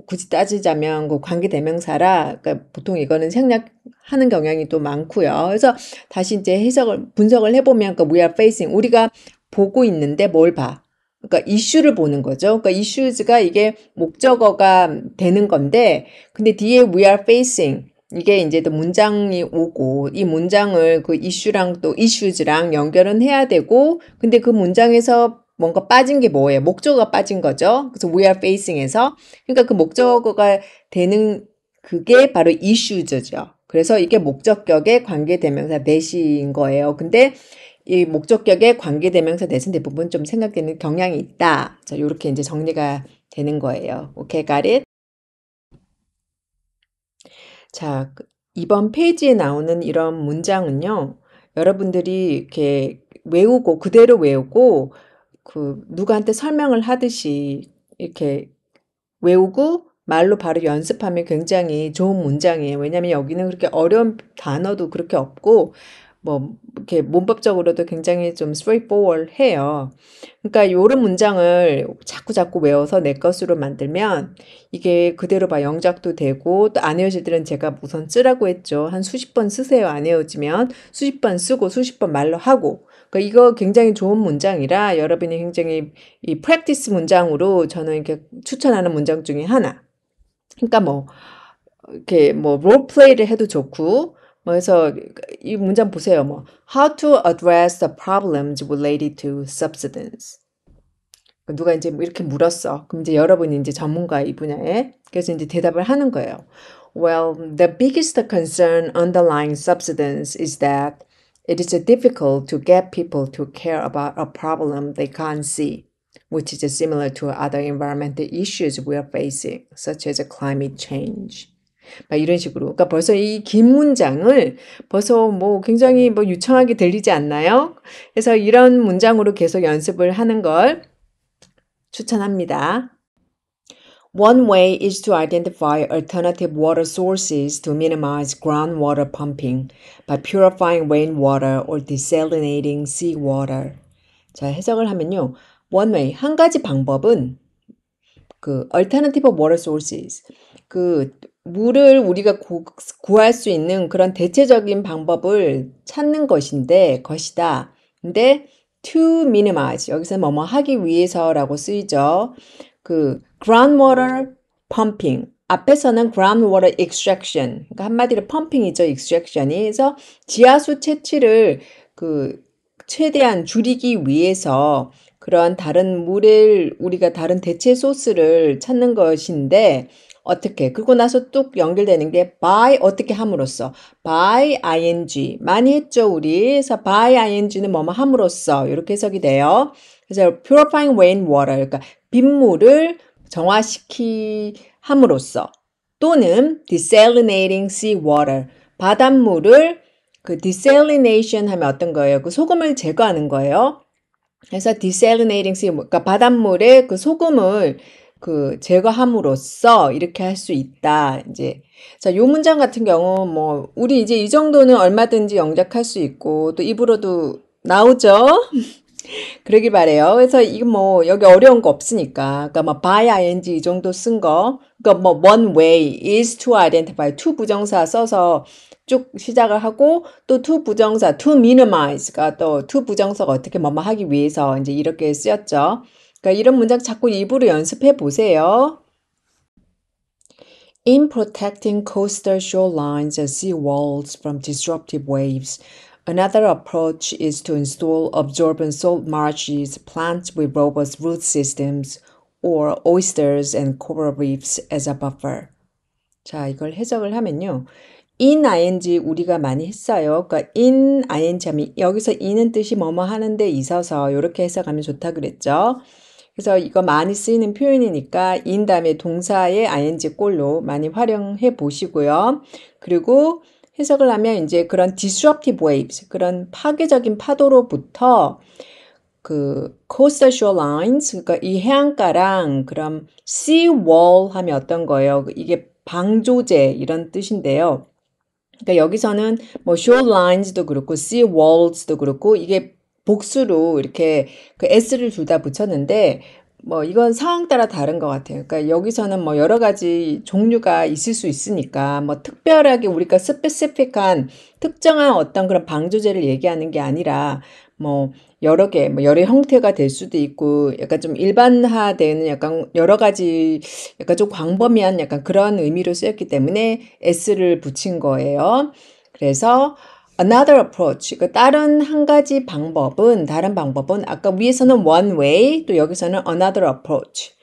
굳이 따지자면 관계대명사라, 그러니까 보통 이거는 생략하는 경향이 또 많고요. 그래서 다시 이제 분석을 해보면 we are facing. 우리가 보고 있는데 뭘 봐? 그러니까 이슈를 보는 거죠. 그러니까 issues가 이게 목적어가 되는 건데, 근데 뒤에 we are facing 이게 이제 또 문장이 오고 이 문장을 그 issue랑 또 issues랑 연결은 해야 되고, 근데 그 문장에서 뭔가 빠진 게 뭐예요? 목적어가 빠진 거죠. 그래서 we are facing에서 그러니까 그 목적어가 되는 그게 바로 issues죠. 그래서 이게 목적격의 관계대명사 대시인 거예요. 근데 이 목적격의 관계대명사 대신 대부분 좀 생각되는 경향이 있다. 자, 요렇게 이제 정리가 되는 거예요. 오케이, got it? 자, 이번 페이지에 나오는 이런 문장은요, 여러분들이 이렇게 외우고, 그대로 외우고, 누구한테 설명을 하듯이 이렇게 외우고, 말로 바로 연습하면 굉장히 좋은 문장이에요. 왜냐면 여기는 그렇게 어려운 단어도 그렇게 없고, 이렇게 문법적으로도 굉장히 좀 straightforward 해요. 그러니까 요런 문장을 자꾸 외워서 내 것으로 만들면 이게 그대로 영작도 되고, 또 안 외우실 때는 제가 우선 쓰라고 했죠. 한 수십 번 쓰세요. 안 외워지면 수십 번 쓰고 수십 번 말로 하고. 그러니까 이거 굉장히 좋은 문장이라 여러분이 굉장히 이 프랙티스 문장으로 저는 이렇게 추천하는 문장 중에 하나. 그러니까 이렇게 롤플레이를 해도 좋고, 그래서 이 문장 보세요. How to address the problems related to subsidence. 누가 이제 이렇게 물었어. 그럼 이제 여러분이 이제 전문가 이 분야에. 그래서 이제 대답을 하는 거예요. Well, the biggest concern underlying subsidence is that it is difficult to get people to care about a problem they can't see, which is similar to other environmental issues we are facing, such as climate change. 이런 식으로. 그러니까 벌써 이 긴 문장을 벌써 굉장히 유창하게 들리지 않나요? 그래서 이런 문장으로 계속 연습을 하는 걸 추천합니다. One way is to identify alternative water sources to minimize groundwater pumping by purifying rainwater or desalinating seawater. 자, 해석을 하면요. one way, 한 가지 방법은 그 alternative water sources, 그 물을 우리가 구할 수 있는 그런 대체적인 방법을 찾는 것이다. 근데 to minimize, 여기서 뭐뭐 하기 위해서라고 쓰이죠. 그 groundwater pumping, 앞에서는 groundwater extraction, 그러니까 한마디로 펌핑이죠, extraction이. 그래서 지하수 채취를 그 최대한 줄이기 위해서 그런 다른 물을 우리가 다른 대체 소스를 찾는 것인데 어떻게? 그러고 나서 뚝 연결되는 게 by 어떻게 함으로써 by ing 많이 했죠 우리. 그래서 by ing는 뭐뭐 함으로써 이렇게 해석이 돼요. 그래서 purifying rainwater 그러니까 빗물을 정화시키함으로써 또는 desalinating seawater 바닷물을 그 desalination 하면 어떤 거예요? 그 소금을 제거하는 거예요. 그래서 desalinating sea, 그러니까 바닷물에 그 소금을 그 제거함으로써 이렇게 할 수 있다. 이제 자, 요 문장 같은 경우 뭐 우리 이제 이 정도는 얼마든지 영작할 수 있고 또 입으로도 나오죠. 그러길 바래요. 그래서 이거 뭐 여기 어려운 거 없으니까. 그러니까 뭐 by ing 이 정도 쓴 거. 그러니까 뭐 one way is to identify to 부정사 써서 쭉 시작을 하고 또 to 부정사 to minimize가 또 to 부정사가 어떻게 뭐뭐 하기 위해서 이제 이렇게 쓰였죠. 그러니까 이런 문장 자꾸 입으로 연습해 보세요. In protecting coastal shorelines and sea walls from disruptive waves, another approach is to install absorbent salt marshes, plants with robust root systems, or oysters and coral reefs as a buffer. 자, 이걸 해석을 하면요. in ing 우리가 많이 했어요. 그러니까 in ing 하면 여기서 in은 뜻이 뭐뭐 하는데 있어서 이렇게 해석하면 좋다 그랬죠. 그래서 이거 많이 쓰이는 표현이니까 in 다음에 동사의 ing 꼴로 많이 활용해 보시고요. 그리고 해석을 하면 이제 그런 disruptive waves, 그런 파괴적인 파도로부터 그 coastal shorelines, 그러니까 이 해안가랑 그럼 sea wall 하면 어떤 거예요? 이게 방조제 이런 뜻인데요. 그러니까 여기서는 뭐 shorelines도 그렇고 sea walls도 그렇고 이게 복수로 이렇게 그 s를 둘 다 붙였는데 뭐 이건 상황 따라 다른 것 같아요. 그러니까 여기서는 뭐 여러 가지 종류가 있을 수 있으니까 뭐 특별하게 우리가 스페시픽한 특정한 어떤 그런 방조제를 얘기하는 게 아니라 뭐 여러 개, 뭐 여러 형태가 될 수도 있고 약간 좀 일반화되는 약간 여러 가지 약간 좀 광범위한 약간 그런 의미로 쓰였기 때문에 s를 붙인 거예요. 그래서 another approach, 그 다른 한 가지 방법은 다른 방법은 아까 위에서는 one way, 또 여기서는 another approach.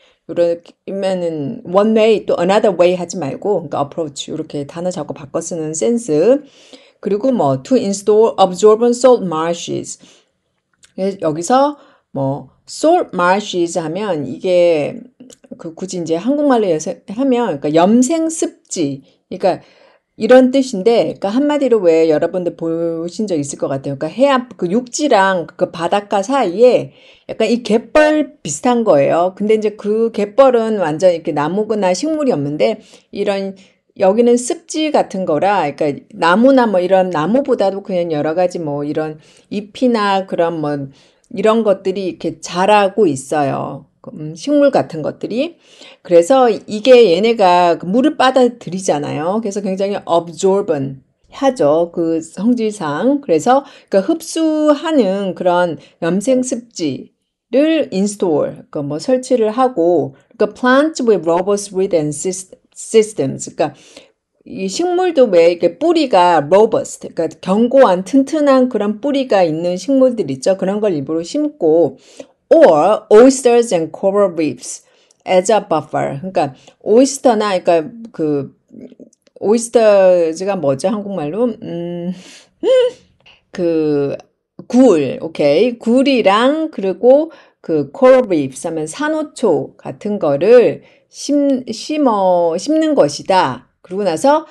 이러면은 one way 또 another way 하지 말고 그러니까 approach 이렇게 단어 자꾸 바꿔 쓰는 센스. 그리고 뭐 to install absorbent salt marshes. 여기서 뭐 salt marshes 하면 이게 그 굳이 이제 한국말로 하면 그러니까 염생 습지. 그러니까 이런 뜻인데, 그러니까 한마디로 왜 여러분들 보신 적 있을 것 같아요. 그러니까 해안, 그 육지랑 그 바닷가 사이에 약간 이 갯벌 비슷한 거예요. 근데 이제 그 갯벌은 완전 이렇게 나무나 식물이 없는데, 이런, 여기는 습지 같은 거라, 그러니까 나무나 뭐 이런 나무보다도 그냥 여러 가지 뭐 이런 잎이나 그런 뭐 이런 것들이 이렇게 자라고 있어요. 식물 같은 것들이. 그래서 이게 얘네가 물을 빨아들이잖아요. 그래서 굉장히 absorbent 하죠. 그 성질상. 그래서 그러니까 흡수하는 그런 염생 습지를 install, 그러니까 뭐 설치를 하고, 그러니까 plants with robust root and systems. 그러니까 이 식물도 왜 이렇게 뿌리가 robust, 그러니까 견고한 튼튼한 그런 뿌리가 있는 식물들 있죠. 그런 걸 일부러 심고, or oysters and coral reefs as a buffer. 그러니까 오이스터나 그러니까 그 오이스터즈가 뭐죠? 한국말로? 그 굴, 오케이. 굴이랑 그리고 그 coral reefs 하면 산호초 같은 거를 심는 것이다. 그러고 나서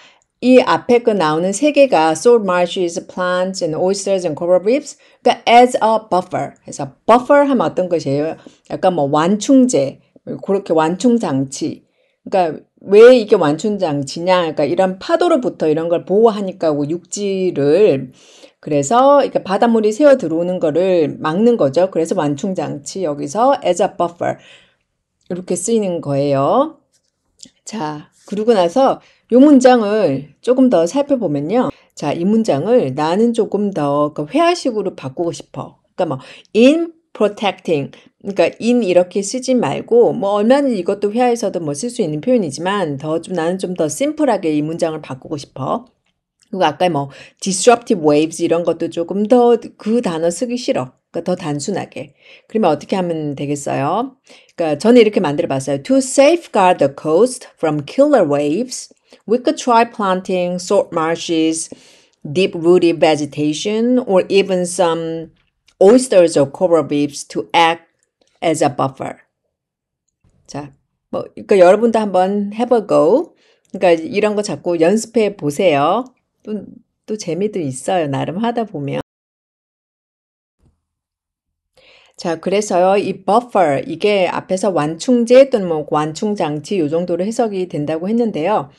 이 앞에 그 나오는 세 개가 salt marshes, plants, and oysters and coral reefs. 그러니까 as a buffer. 그래서 buffer 하면 어떤 것이에요? 약간 뭐 완충제, 그렇게 완충 장치. 그러니까 왜 이게 완충장치냐? 그러니까 이런 파도로부터 이런 걸 보호하니까 그 육지를 그래서 이렇게 바닷물이 새어 들어오는 거를 막는 거죠. 그래서 완충장치 여기서 as a buffer 이렇게 쓰이는 거예요. 자, 그러고 나서 이 문장을 조금 더 살펴보면요. 자, 이 문장을 나는 조금 더 그 회화식으로 바꾸고 싶어. 그러니까 뭐 in protecting 그러니까 in 이렇게 쓰지 말고 뭐 얼마든지 이것도 회화에서도 뭐 쓸 수 있는 표현이지만 더 좀 나는 좀 더 심플하게 이 문장을 바꾸고 싶어. 그리고 아까 뭐 disruptive waves 이런 것도 조금 더 그 단어 쓰기 싫어. 그러니까 더 단순하게. 그러면 어떻게 하면 되겠어요? 그러니까 저는 이렇게 만들어 봤어요. To safeguard the coast from killer waves, we could try planting salt marshes, deep-rooted vegetation, or even some oysters or coral reefs to act as a buffer. 자, 뭐, 그러니까 여러분도 한번 해보고, 그러니까 이런 거 자꾸 연습해 보세요. 또 재미도 있어요. 나름 하다 보면. 자, 그래서요, 이 buffer, 이게 앞에서 완충제 또는 뭐 완충장치 요 정도로 해석이 된다고 했는데요.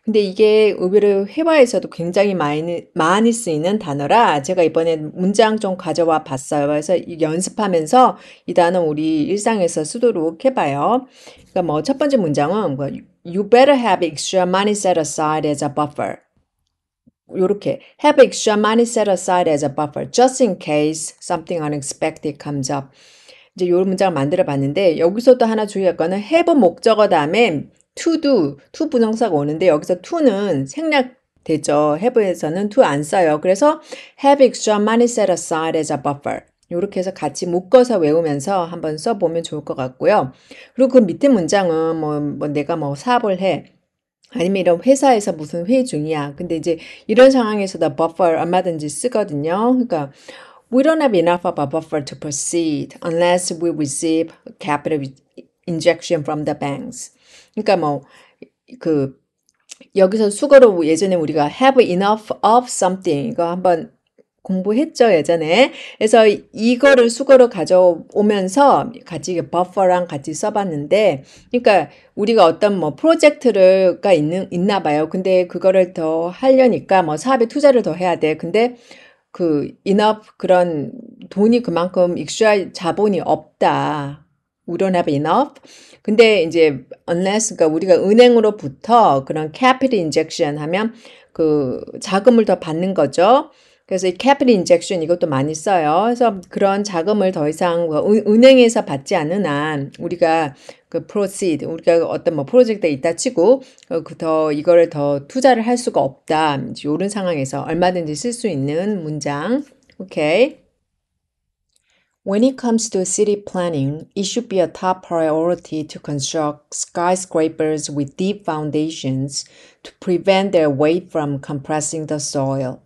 근데 이게 의외로 회화에서도 굉장히 많이 쓰이는 단어라 제가 이번에 문장 좀 가져와 봤어요. 그래서 연습하면서 이 단어 우리 일상에서 쓰도록 해봐요. 그러니까 뭐 첫 번째 문장은 뭐, You better have extra money set aside as a buffer. 요렇게 have extra money set aside as a buffer just in case something unexpected comes up. 이제 요 문장을 만들어 봤는데 여기서도 하나 주의할 거는 have 목적어 다음에 to do, to 부정사가 오는데 여기서 to는 생략되죠. have에서는 to 안 써요. 그래서 have extra money set aside as a buffer. 요렇게 해서 같이 묶어서 외우면서 한번 써보면 좋을 것 같고요. 그리고 그 밑에 문장은 뭐 내가 뭐 사업을 해. 아니면 이런 회사에서 무슨 회의 중이야. 근데 이제 이런 상황에서도 buffer 얼마든지 쓰거든요. 그러니까 we don't have enough of a buffer to proceed unless we receive capital injection from the banks. 그러니까 뭐 그 여기서 수거로 예전에 우리가 have enough of something 이거 한번 공부했죠, 예전에. 그래서 이거를 수거로 가져오면서 같이 버퍼랑 같이 써봤는데, 그러니까 우리가 어떤 뭐 프로젝트가 있나 봐요. 근데 그거를 더 하려니까 뭐 사업에 투자를 더 해야 돼. 근데 그 enough 그런 돈이 그만큼 익스트라 자본이 없다. We don't have enough. 근데 이제 unless 그러니까 우리가 은행으로부터 그런 capital injection 하면 그 자금을 더 받는 거죠. 그래서 이 capital injection 이것도 많이 써요. 그래서 그런 자금을 더 이상 은행에서 받지 않는 한 우리가 그 proceed 우리가 어떤 뭐 프로젝트에 있다 치고 이거를 더 투자를 할 수가 없다. 이런 상황에서 얼마든지 쓸 수 있는 문장. 오케이. When it comes to city planning, it should be a top priority to construct skyscrapers with deep foundations to prevent their weight from compressing the soil.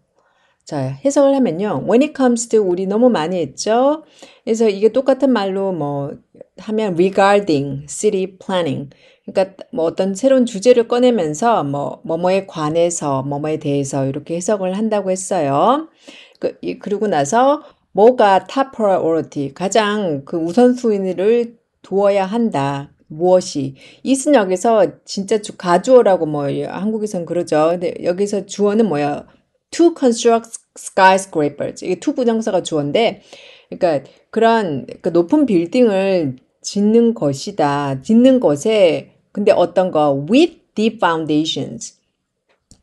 자, 해석을 하면요. When it comes to 우리 너무 많이 했죠? 그래서 이게 똑같은 말로 뭐 하면 regarding city planning. 그러니까 뭐 어떤 새로운 주제를 꺼내면서 뭐뭐에 관해서 뭐뭐에 대해서 이렇게 해석을 한다고 했어요. 그리고 나서 뭐가 top priority 가장 그 우선순위를 두어야 한다. 무엇이 이슨 여기서 진짜 가주어라고 뭐 한국에선 그러죠. 근데 여기서 주어는 뭐야? To construct skyscrapers. 이게 to 부정사가 주어인데, 그러니까 그런 그 높은 빌딩을 짓는 것이다. 짓는 것에 근데 어떤 거 with deep foundations.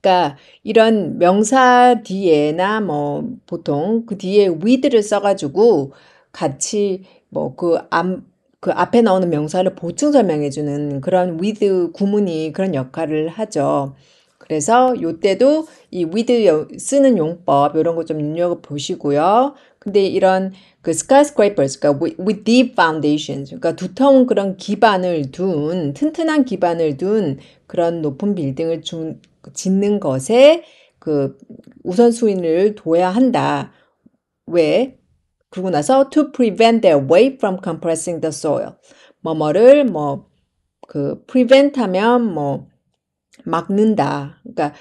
그러니까 이런 명사 뒤에나 뭐 보통 그 뒤에 with를 써가지고 같이 뭐 그 앞에 나오는 명사를 보충 설명해주는 그런 with 구문이 그런 역할을 하죠. 그래서 요때도 이 with 쓰는 용법 이런 거 좀 눈여겨 보시고요. 근데 이런 그 skyscrapers, 그러니까 with deep foundations, 그러니까 두터운 그런 튼튼한 기반을 둔 그런 높은 빌딩을 짓는 것에 그 우선순위를 둬야 한다. 왜? 그러고 나서 to prevent their weight from compressing the soil. 뭐뭐를 prevent 하면 막는다. 그러니까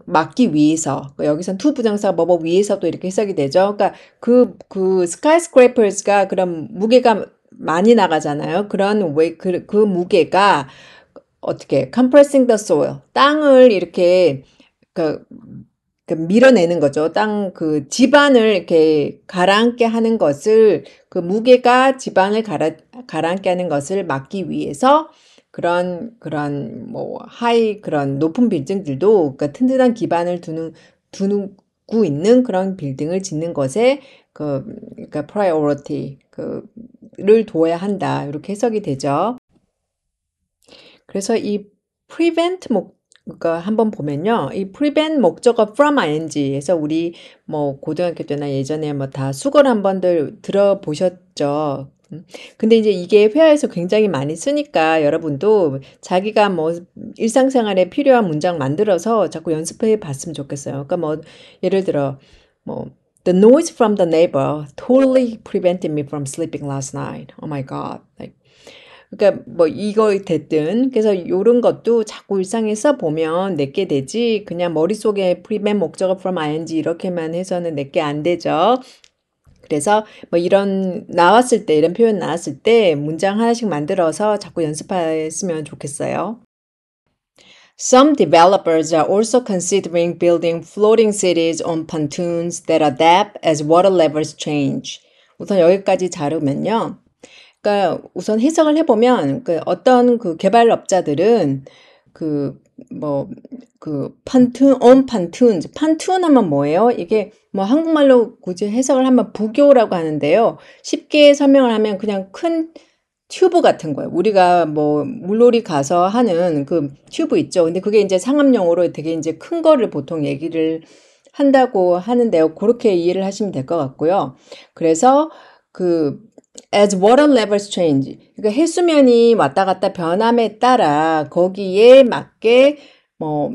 막기 위해서. 여기선 to 부정사 뭐뭐 위해서도 이렇게 해석이 되죠. 그러니까 그 skyscrapers가 그런 무게가 많이 나가잖아요. 그런 그 무게가 어떻게 compressing the soil 땅을 이렇게 그 밀어내는 거죠. 땅 그 지반을 이렇게 가라앉게 하는 것을 그 무게가 지반을 가라앉게 하는 것을 막기 위해서 그런 뭐 그런 높은 빌딩들도 그러니까 튼튼한 기반을 두고 있는 그런 빌딩을 짓는 것에 그러니까 priority 를 둬야 한다. 이렇게 해석이 되죠. 그래서 이 prevent 그러니까 한번 보면요. 이 prevent 목적어 from ing에서 우리 뭐 고등학교 때나 예전에 뭐 다 수거를 한번들 들어보셨죠. 근데 이제 이게 회화에서 굉장히 많이 쓰니까 여러분도 자기가 뭐 일상생활에 필요한 문장 만들어서 자꾸 연습해 봤으면 좋겠어요. 그러니까 뭐 예를 들어 뭐 The noise from the neighbor totally prevented me from sleeping last night. Oh my God. 그러니까 뭐 이거 됐든 그래서 요런 것도 자꾸 일상에서 보면 내게 되지 그냥 머릿속에 prevent 목적어 from ing 이렇게만 해서는 내게 안 되죠. 그래서 뭐 이런 나왔을 때 이런 표현 나왔을 때 문장 하나씩 만들어서 자꾸 연습했으면 좋겠어요. Some developers are also considering building floating cities on pontoons that adapt as water levels change. 우선 여기까지 자르면요. 그러니까 우선 해석을 해보면 어떤 그 개발업자들은 판툰 하면 뭐예요? 이게 뭐 한국말로 굳이 해석을 하면 부교라고 하는데요. 쉽게 설명을 하면 그냥 큰 튜브 같은 거예요. 우리가 뭐 물놀이 가서 하는 그 튜브 있죠. 근데 그게 이제 상업용어로 되게 이제 큰 거를 보통 얘기를 한다고 하는데요. 그렇게 이해를 하시면 될 것 같고요. 그래서 as water levels change. 그러니까 해수면이 왔다 갔다 변함에 따라 거기에 맞게 뭐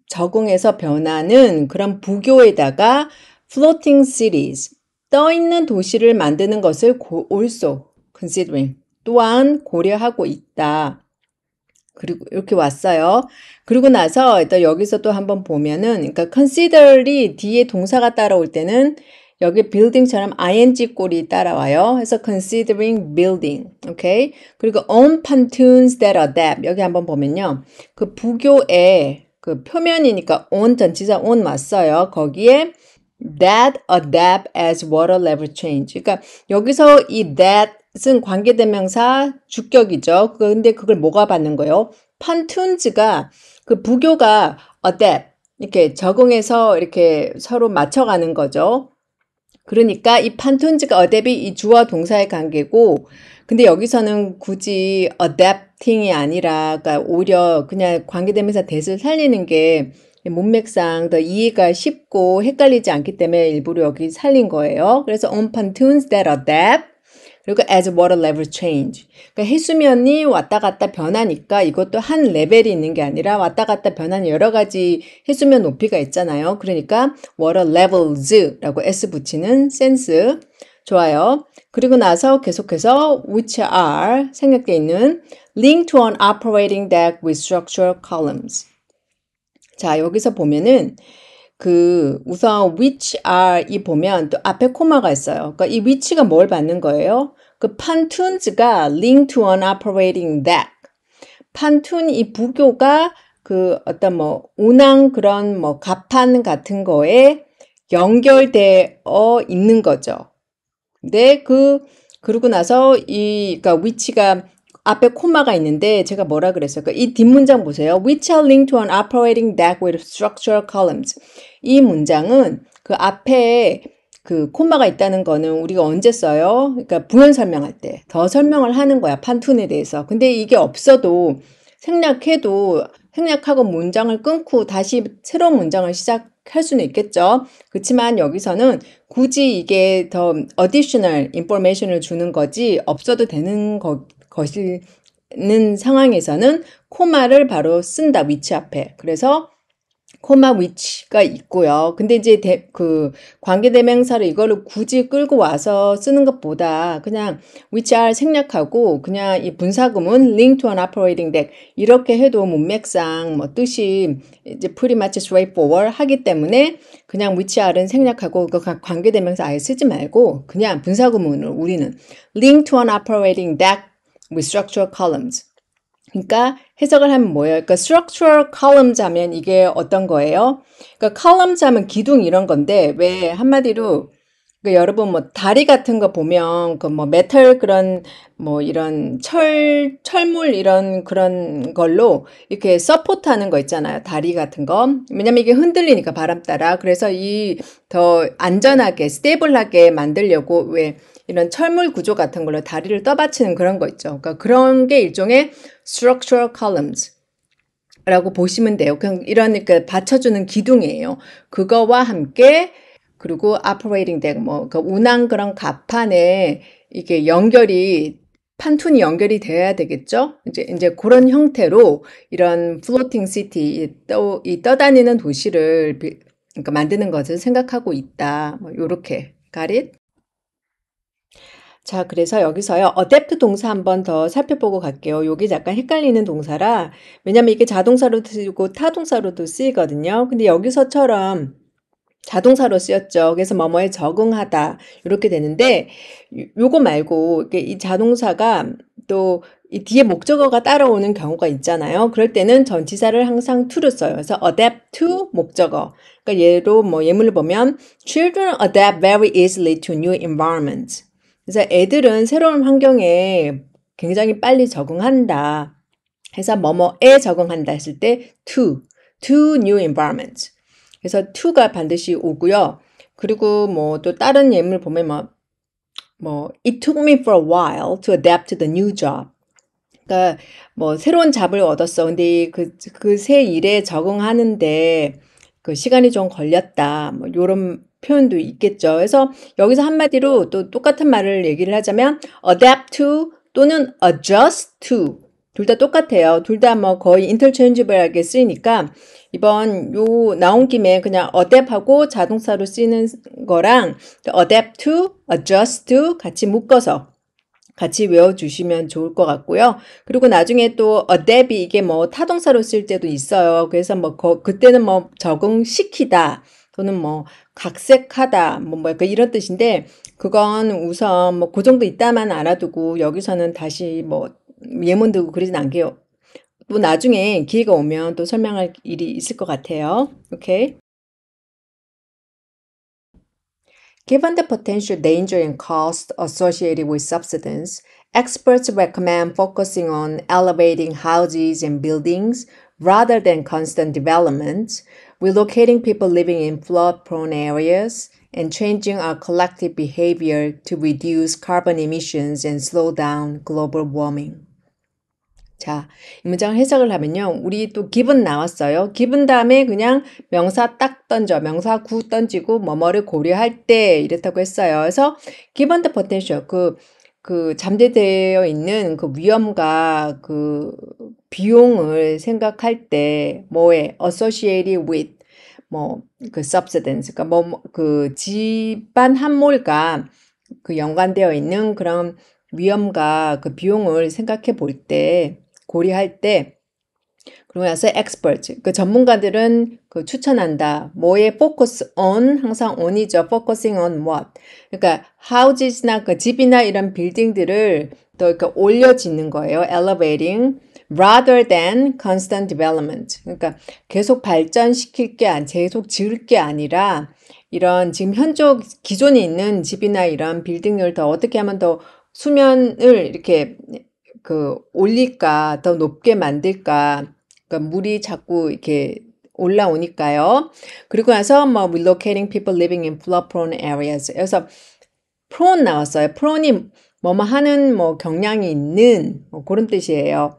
적응해서 변하는 그런 부교에다가 floating cities, 떠 있는 도시를 만드는 것을 also considering 또한 고려하고 있다. 그리고 이렇게 왔어요. 그리고 나서 또 여기서 또 한번 보면은 그러니까 consider이 뒤에 동사가 따라올 때는 여기 building처럼 ing 꼴이 따라와요. 그래서 considering building. 오케이? 그리고 on pontoons that adapt. 여기 한번 보면요. 그 부교에 그 표면이니까 on 전치사 on 왔어요. 거기에 that adapt as water level change. 그러니까 여기서 이 that은 관계대명사 주격이죠. 근데 그걸 뭐가 받는 거예요? pontoons가 그 부교가 adapt 이렇게 적응해서 이렇게 서로 맞춰가는 거죠. 그러니까 이 판톤즈가 adapt이 이 주어 동사의 관계고 근데 여기서는 굳이 adapting이 아니라 그러니까 오히려 그냥 관계대명사 that을 살리는 게 문맥상 더 이해가 쉽고 헷갈리지 않기 때문에 일부러 여기 살린 거예요. 그래서 on pontoons that adapt 그리고 as water level change. 그러니까 해수면이 왔다 갔다 변하니까 이것도 한 레벨이 있는 게 아니라 왔다 갔다 변하는 여러 가지 해수면 높이가 있잖아요. 그러니까 water levels라고 s 붙이는 센스. 좋아요. 그리고 나서 계속해서 which are 생략되어 있는 link to an operating deck with structural columns. 자, 여기서 보면은 우선 which are 이 보면 또 앞에 코마가 있어요. 그러니까 이 which가 뭘 받는 거예요? 그 pontoons가 link to an operating deck. 판툰 이 부교가 어떤 뭐 운항 그런 뭐 갑판 같은 거에 연결되어 있는 거죠. 근데 그러고 나서 그러니까 which가 앞에 코마가 있는데 제가 뭐라 그랬어요? 그러니까 이 뒷문장 보세요. Which are linked to an operating deck with structural columns. 이 문장은 그 앞에 코마가 있다는 거는 우리가 언제 써요? 그러니까 부연 설명할 때 더 설명을 하는 거야. 판툰에 대해서. 근데 이게 없어도 생략하고 문장을 끊고 다시 새로운 문장을 시작할 수는 있겠죠. 그렇지만 여기서는 굳이 이게 더 additional information을 주는 거지 없어도 되는 것이는 상황에서는 코마를 바로 쓴다. which 앞에. 그래서 코마 which가 있고요. 근데 이제 관계대명사를 이거를 굳이 끌고 와서 쓰는 것보다 그냥 which are 생략하고 그냥 이 분사구문 link to an operating deck 이렇게 해도 문맥상 뭐 뜻이 이제 pretty much straightforward 하기 때문에 그냥 which are는 생략하고 그 관계대명사 아예 쓰지 말고 그냥 분사구문을 우리는 link to an operating deck with structural columns 그러니까 해석을 하면 뭐예요? 그러니까 structural columns 하면 이게 어떤 거예요? 그러니까 columns 하면 기둥 이런 건데 왜 한마디로 그러니까 여러분 뭐 다리 같은 거 보면 그 뭐 메탈 그런 뭐 이런 철물 이런 그런 걸로 이렇게 서포트하는 거 있잖아요. 다리 같은 거. 왜냐면 이게 흔들리니까 바람 따라. 그래서 이 더 안전하게 스테이블하게 만들려고 왜 이런 철물 구조 같은 걸로 다리를 떠받치는 그런 거 있죠. 그러니까 그런 게 일종의 structural columns. 라고 보시면 돼요. 그냥 이런 그 받쳐주는 기둥이에요. 그거와 함께 그리고 operating deck 그 운항 그런 갑판에 이게 연결이 판툰이 연결이 돼야 되겠죠? 이제 그런 형태로 이런 floating city 이 떠다니는 도시를 그러니까 만드는 것을 생각하고 있다. 뭐 요렇게 got it? 자, 그래서 여기서요, adapt 동사 한번 더 살펴보고 갈게요. 요게 약간 헷갈리는 동사라, 왜냐면 이게 자동사로도 쓰이고 타동사로도 쓰이거든요. 근데 여기서처럼 자동사로 쓰였죠. 그래서 뭐뭐에 적응하다. 이렇게 되는데, 요거 말고, 이게 이 자동사가 또 이 뒤에 목적어가 따라오는 경우가 있잖아요. 그럴 때는 전치사를 항상 to를 써요. 그래서 adapt to 목적어. 그러니까 예로 뭐 예문을 보면 children adapt very easily to new environments. 그래서 애들은 새로운 환경에 굉장히 빨리 적응한다. 해서 뭐뭐에 적응한다 했을 때 to new environments. 그래서 to가 반드시 오고요. 그리고 뭐 또 다른 예문을 보면 it took me for a while to adapt to the new job. 그러니까 뭐 새로운 잡을 얻었어. 근데 그 새 일에 적응하는데 그 시간이 좀 걸렸다. 뭐 요런 표현도 있겠죠. 그래서 여기서 한마디로 또 똑같은 말을 얘기를 하자면 adapt to 또는 adjust to 둘 다 똑같아요. 둘 다 뭐 거의 interchangeable하게 쓰이니까 이번 요 나온 김에 그냥 adapt하고 자동사로 쓰이는 거랑 adapt to, adjust to 같이 묶어서 같이 외워주시면 좋을 것 같고요. 그리고 나중에 또 adapt이 이게 뭐 타동사로 쓸 때도 있어요. 그래서 그때는 뭐 적응시키다 또는 뭐 각색하다 이런 뜻인데 그건 우선 뭐 그 정도 있다만 알아두고 여기서는 다시 뭐 예문 들고 그러진 않게요. 또 나중에 기회가 오면 또 설명할 일이 있을 것 같아요. 오케이. Given the potential danger and cost associated with subsidence, experts recommend focusing on elevating houses and buildings rather than constant development, relocating people living in flood-prone areas, and changing our collective behavior to reduce carbon emissions and slow down global warming. 자, 이 문장 해석을 하면요. 우리 또 given 나왔어요. given 다음에 그냥 명사 딱 던져. 명사 구 던지고 뭐뭐를 고려할 때 이랬다고 했어요. 그래서 given the potential 그 잠재되어 있는 그 위험과 그 비용을 생각할 때 뭐에 associated with 그 subsidence 그러니까 그 집안 함몰과 그 연관되어 있는 그런 위험과 그 비용을 생각해 볼 때 고려할 때 그러고 나서 experts 그 전문가들은 그 추천한다. 뭐에 focus on 항상 on이죠. focusing on what. 그러니까 houses나 그 집이나 이런 빌딩들을 더 이렇게 올려 짓는 거예요. elevating rather than constant development. 그러니까 계속 발전시킬 게 계속 지을 게 아니라 이런 지금 기존에 있는 집이나 이런 빌딩을 더 어떻게 하면 더 수면을 이렇게 올릴까, 더 높게 만들까. 그러니까 물이 자꾸 이렇게 올라오니까요. 그리고 나서 relocating people living in flood-prone areas. 그래서 prone 나왔어요. prone이 뭐뭐 하는 경향이 있는 그런 뜻이에요.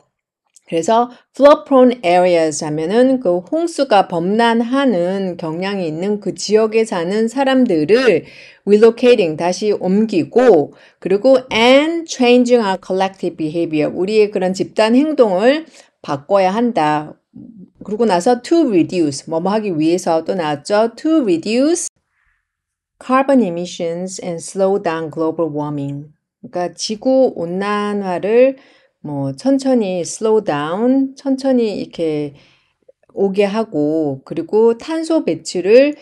그래서 flood-prone areas 하면은 그 홍수가 범람하는 경향이 있는 그 지역에 사는 사람들을 relocating 다시 옮기고 그리고 and changing our collective behavior 우리의 그런 집단 행동을 바꿔야 한다. 그러고 나서 to reduce 뭐뭐 하기 위해서 또 나왔죠. to reduce carbon emissions and slow down global warming. 그러니까 지구 온난화를 천천히 slow down, 천천히 이렇게 오게 하고, 그리고 탄소 배출을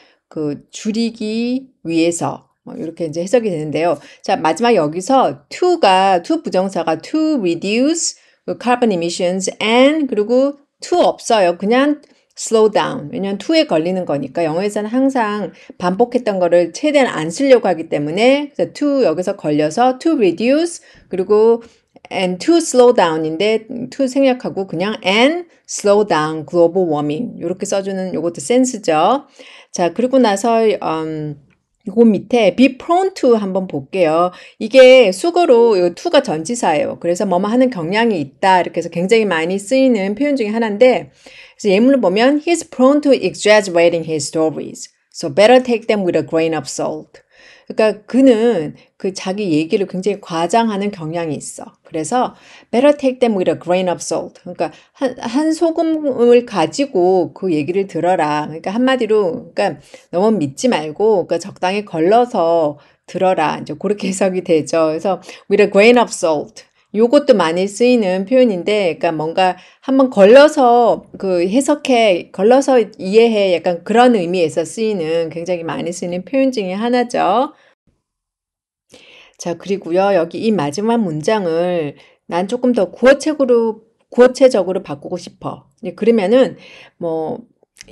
줄이기 위해서, 이렇게 이제 해석이 되는데요. 자, 마지막 여기서 to 부정사가 to reduce, carbon emissions and 그리고 to 없어요. 그냥 slow down. 왜냐면 to에 걸리는 거니까 영어에서는 항상 반복했던 거를 최대한 안 쓰려고 하기 때문에 그래서 to 여기서 걸려서 to reduce 그리고 and to slow down인데 to 생략하고 그냥 and slow down global warming 이렇게 써주는 요것도 센스죠. 자, 그리고 나서 그 밑에 be prone to 한번 볼게요. 이게 수거로 요 to가 전치사예요. 그래서 뭐뭐 하는 경향이 있다 이렇게 해서 굉장히 많이 쓰이는 표현 중에 하나인데 그래서 예문을 보면 he's prone to exaggerating his stories. So better take them with a grain of salt. 그러니까 그는 그 자기 얘기를 굉장히 과장하는 경향이 있어. 그래서 better take them with a grain of salt. 그러니까 한 소금을 가지고 그 얘기를 들어라. 그러니까 한마디로 그러니까 너무 믿지 말고 그러니까 적당히 걸러서 들어라. 이제 그렇게 해석이 되죠. 그래서 with a grain of salt. 요것도 많이 쓰이는 표현인데, 그러니까 뭔가 한번 걸러서 걸러서 이해해 약간 그런 의미에서 쓰이는 굉장히 많이 쓰이는 표현 중에 하나죠. 자, 그리고요, 여기 이 마지막 문장을 난 조금 더 구어체적으로 바꾸고 싶어. 그러면은,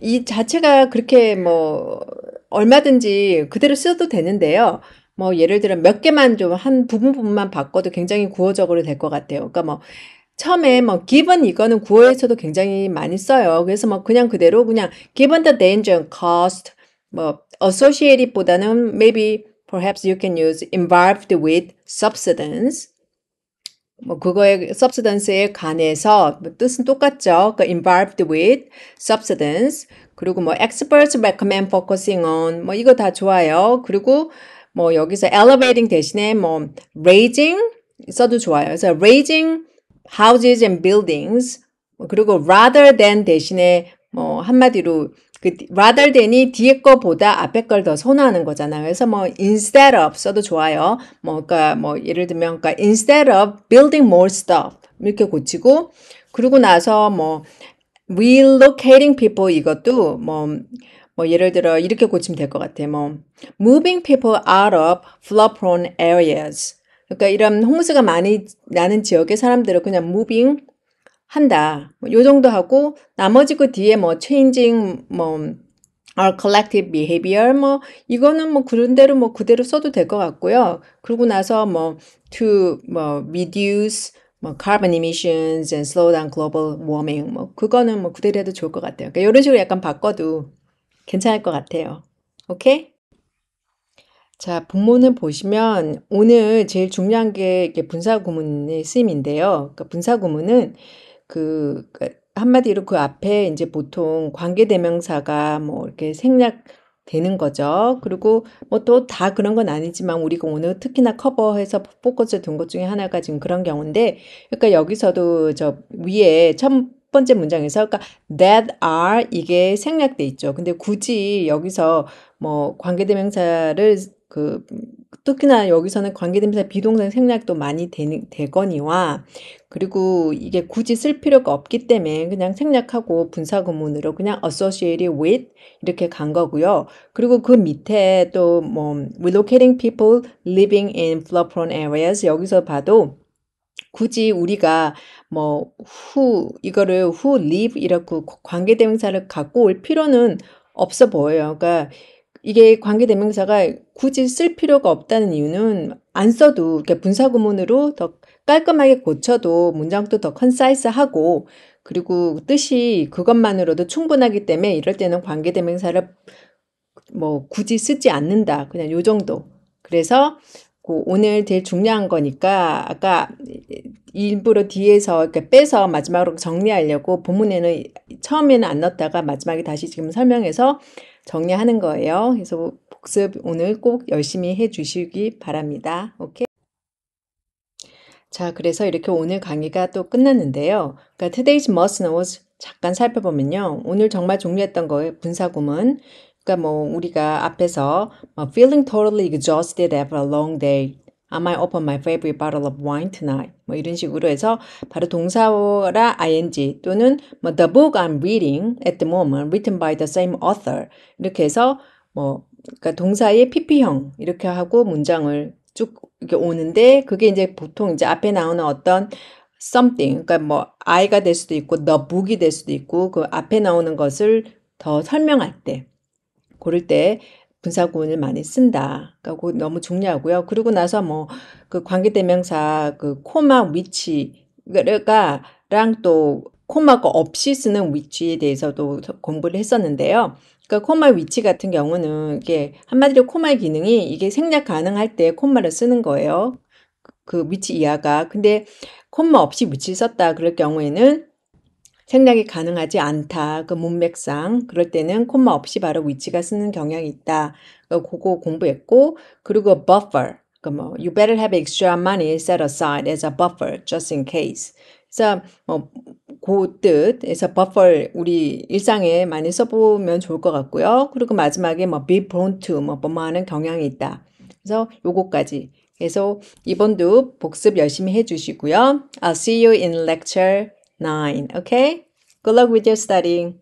이 자체가 그렇게 얼마든지 그대로 써도 되는데요. 예를 들어 몇 개만 좀 한 부분만 바꿔도 굉장히 구어적으로 될 것 같아요. 그러니까 처음에 given 이거는 구어에서도 굉장히 많이 써요. 그래서 그냥 그대로 그냥 given the danger and cost, associated 보다는 maybe perhaps you can use involved with subsidence. 그거의 subsidence에 관해서 뜻은 똑같죠. 그러니까 involved with subsidence. 그리고 experts recommend focusing on 이거 다 좋아요. 그리고 여기서 elevating 대신에 raising 써도 좋아요. 그래서 raising houses and buildings 그리고 rather than 대신에 한마디로 그 rather than이 뒤에 거보다 앞에 걸 더 선호하는 거잖아요. 그래서 instead of 써도 좋아요. 그러니까 예를 들면 그러니까 instead of building more stuff 이렇게 고치고 그러고 나서 relocating people 이것도 예를 들어 이렇게 고치면 될 것 같아요. moving people out of flood prone areas. 그러니까 이런 홍수가 많이 나는 지역의 사람들을 그냥 moving 한다. 요 정도 하고 나머지 그 뒤에 changing our collective behavior 이거는 그런 대로 그대로 써도 될 것 같고요. 그러고 나서 to reduce carbon emissions and slow down global warming 그거는 그대로 해도 좋을 것 같아요. 그러니까 이런 식으로 약간 바꿔도 괜찮을 것 같아요. 오케이? 자, 본문을 보시면 오늘 제일 중요한 게 이게 분사구문의 쓰임인데요. 그러니까 분사구문은 한마디로 그 앞에 이제 보통 관계대명사가 이렇게 생략되는 거죠. 그리고 또 다 그런 건 아니지만 우리가 오늘 특히나 커버해서 포커스 둔 것 중에 하나가 지금 그런 경우인데, 그러니까 여기서도 저 위에 첫 번째 문장에서 그러니까 that are 이게 생략돼 있죠. 근데 굳이 여기서 관계대명사를 특히나 여기서는 관계대명사 비동사 생략도 많이 되거니와 그리고 이게 굳이 쓸 필요가 없기 때문에 그냥 생략하고 분사구문으로 그냥 associated with 이렇게 간 거고요. 그리고 그 밑에 또 relocating people living in flood prone areas 여기서 봐도 굳이 우리가 이거를 who live 이렇게 관계대명사를 갖고 올 필요는 없어 보여요. 그러니까 이게 관계대명사가 굳이 쓸 필요가 없다는 이유는 안 써도 이렇게 분사구문으로 더 깔끔하게 고쳐도 문장도 더 컨사이스하고 그리고 뜻이 그것만으로도 충분하기 때문에 이럴 때는 관계대명사를 굳이 쓰지 않는다. 그냥 요 정도. 그래서 오늘 제일 중요한 거니까 아까 일부러 뒤에서 이렇게 빼서 마지막으로 정리하려고 본문에는 처음에는 안 넣었다가 마지막에 다시 지금 설명해서 정리하는 거예요. 그래서 복습 오늘 꼭 열심히 해 주시기 바랍니다. 오케이? 자, 그래서 이렇게 오늘 강의가 또 끝났는데요. 그러니까 today's must knows 잠깐 살펴보면요. 오늘 정말 종류했던 거예요. 분사구문. 그러니까 우리가 앞에서 feeling totally exhausted after a long day. I might open my favorite bottle of wine tonight. 이런 식으로 해서 바로 동사라 ing 또는 the book I'm reading at the moment written by the same author. 이렇게 해서 그러니까 동사의 PP형 이렇게 하고 문장을 쭉 이렇게 오는데 그게 이제 보통 이제 앞에 나오는 어떤 something, 그러니까 뭐 I가 될 수도 있고 the book이 될 수도 있고 그 앞에 나오는 것을 더 설명할 때 고를 때 분사구문을 많이 쓴다. 그러니까 그거 너무 중요하고요. 그리고 나서 뭐 그 관계대명사 그 코마 위치가 랑 또 코마가 없이 쓰는 위치에 대해서도 공부를 했었는데요. 그러니까 코마 위치 같은 경우는 이게 한마디로 코마의 기능이 이게 생략 가능할 때 콤마를 쓰는 거예요. 그 위치 이하가. 근데 콤마 없이 위치를 썼다 그럴 경우에는 생략이 가능하지 않다. 그 문맥상 그럴 때는 콤마 없이 바로 위치가 쓰는 경향이 있다. 그거 공부했고 그리고 buffer. 그 뭐 you better have extra money set aside as a buffer just in case. 그래서 그 뜻에서 buffer 우리 일상에 많이 써보면 좋을 것 같고요. 그리고 마지막에 뭐 be prone to 뭐 하는 경향이 있다. 그래서 요거까지. 그래서 이번도 복습 열심히 해주시고요. I'll see you in lecture 9. Okay? Good luck with your studying.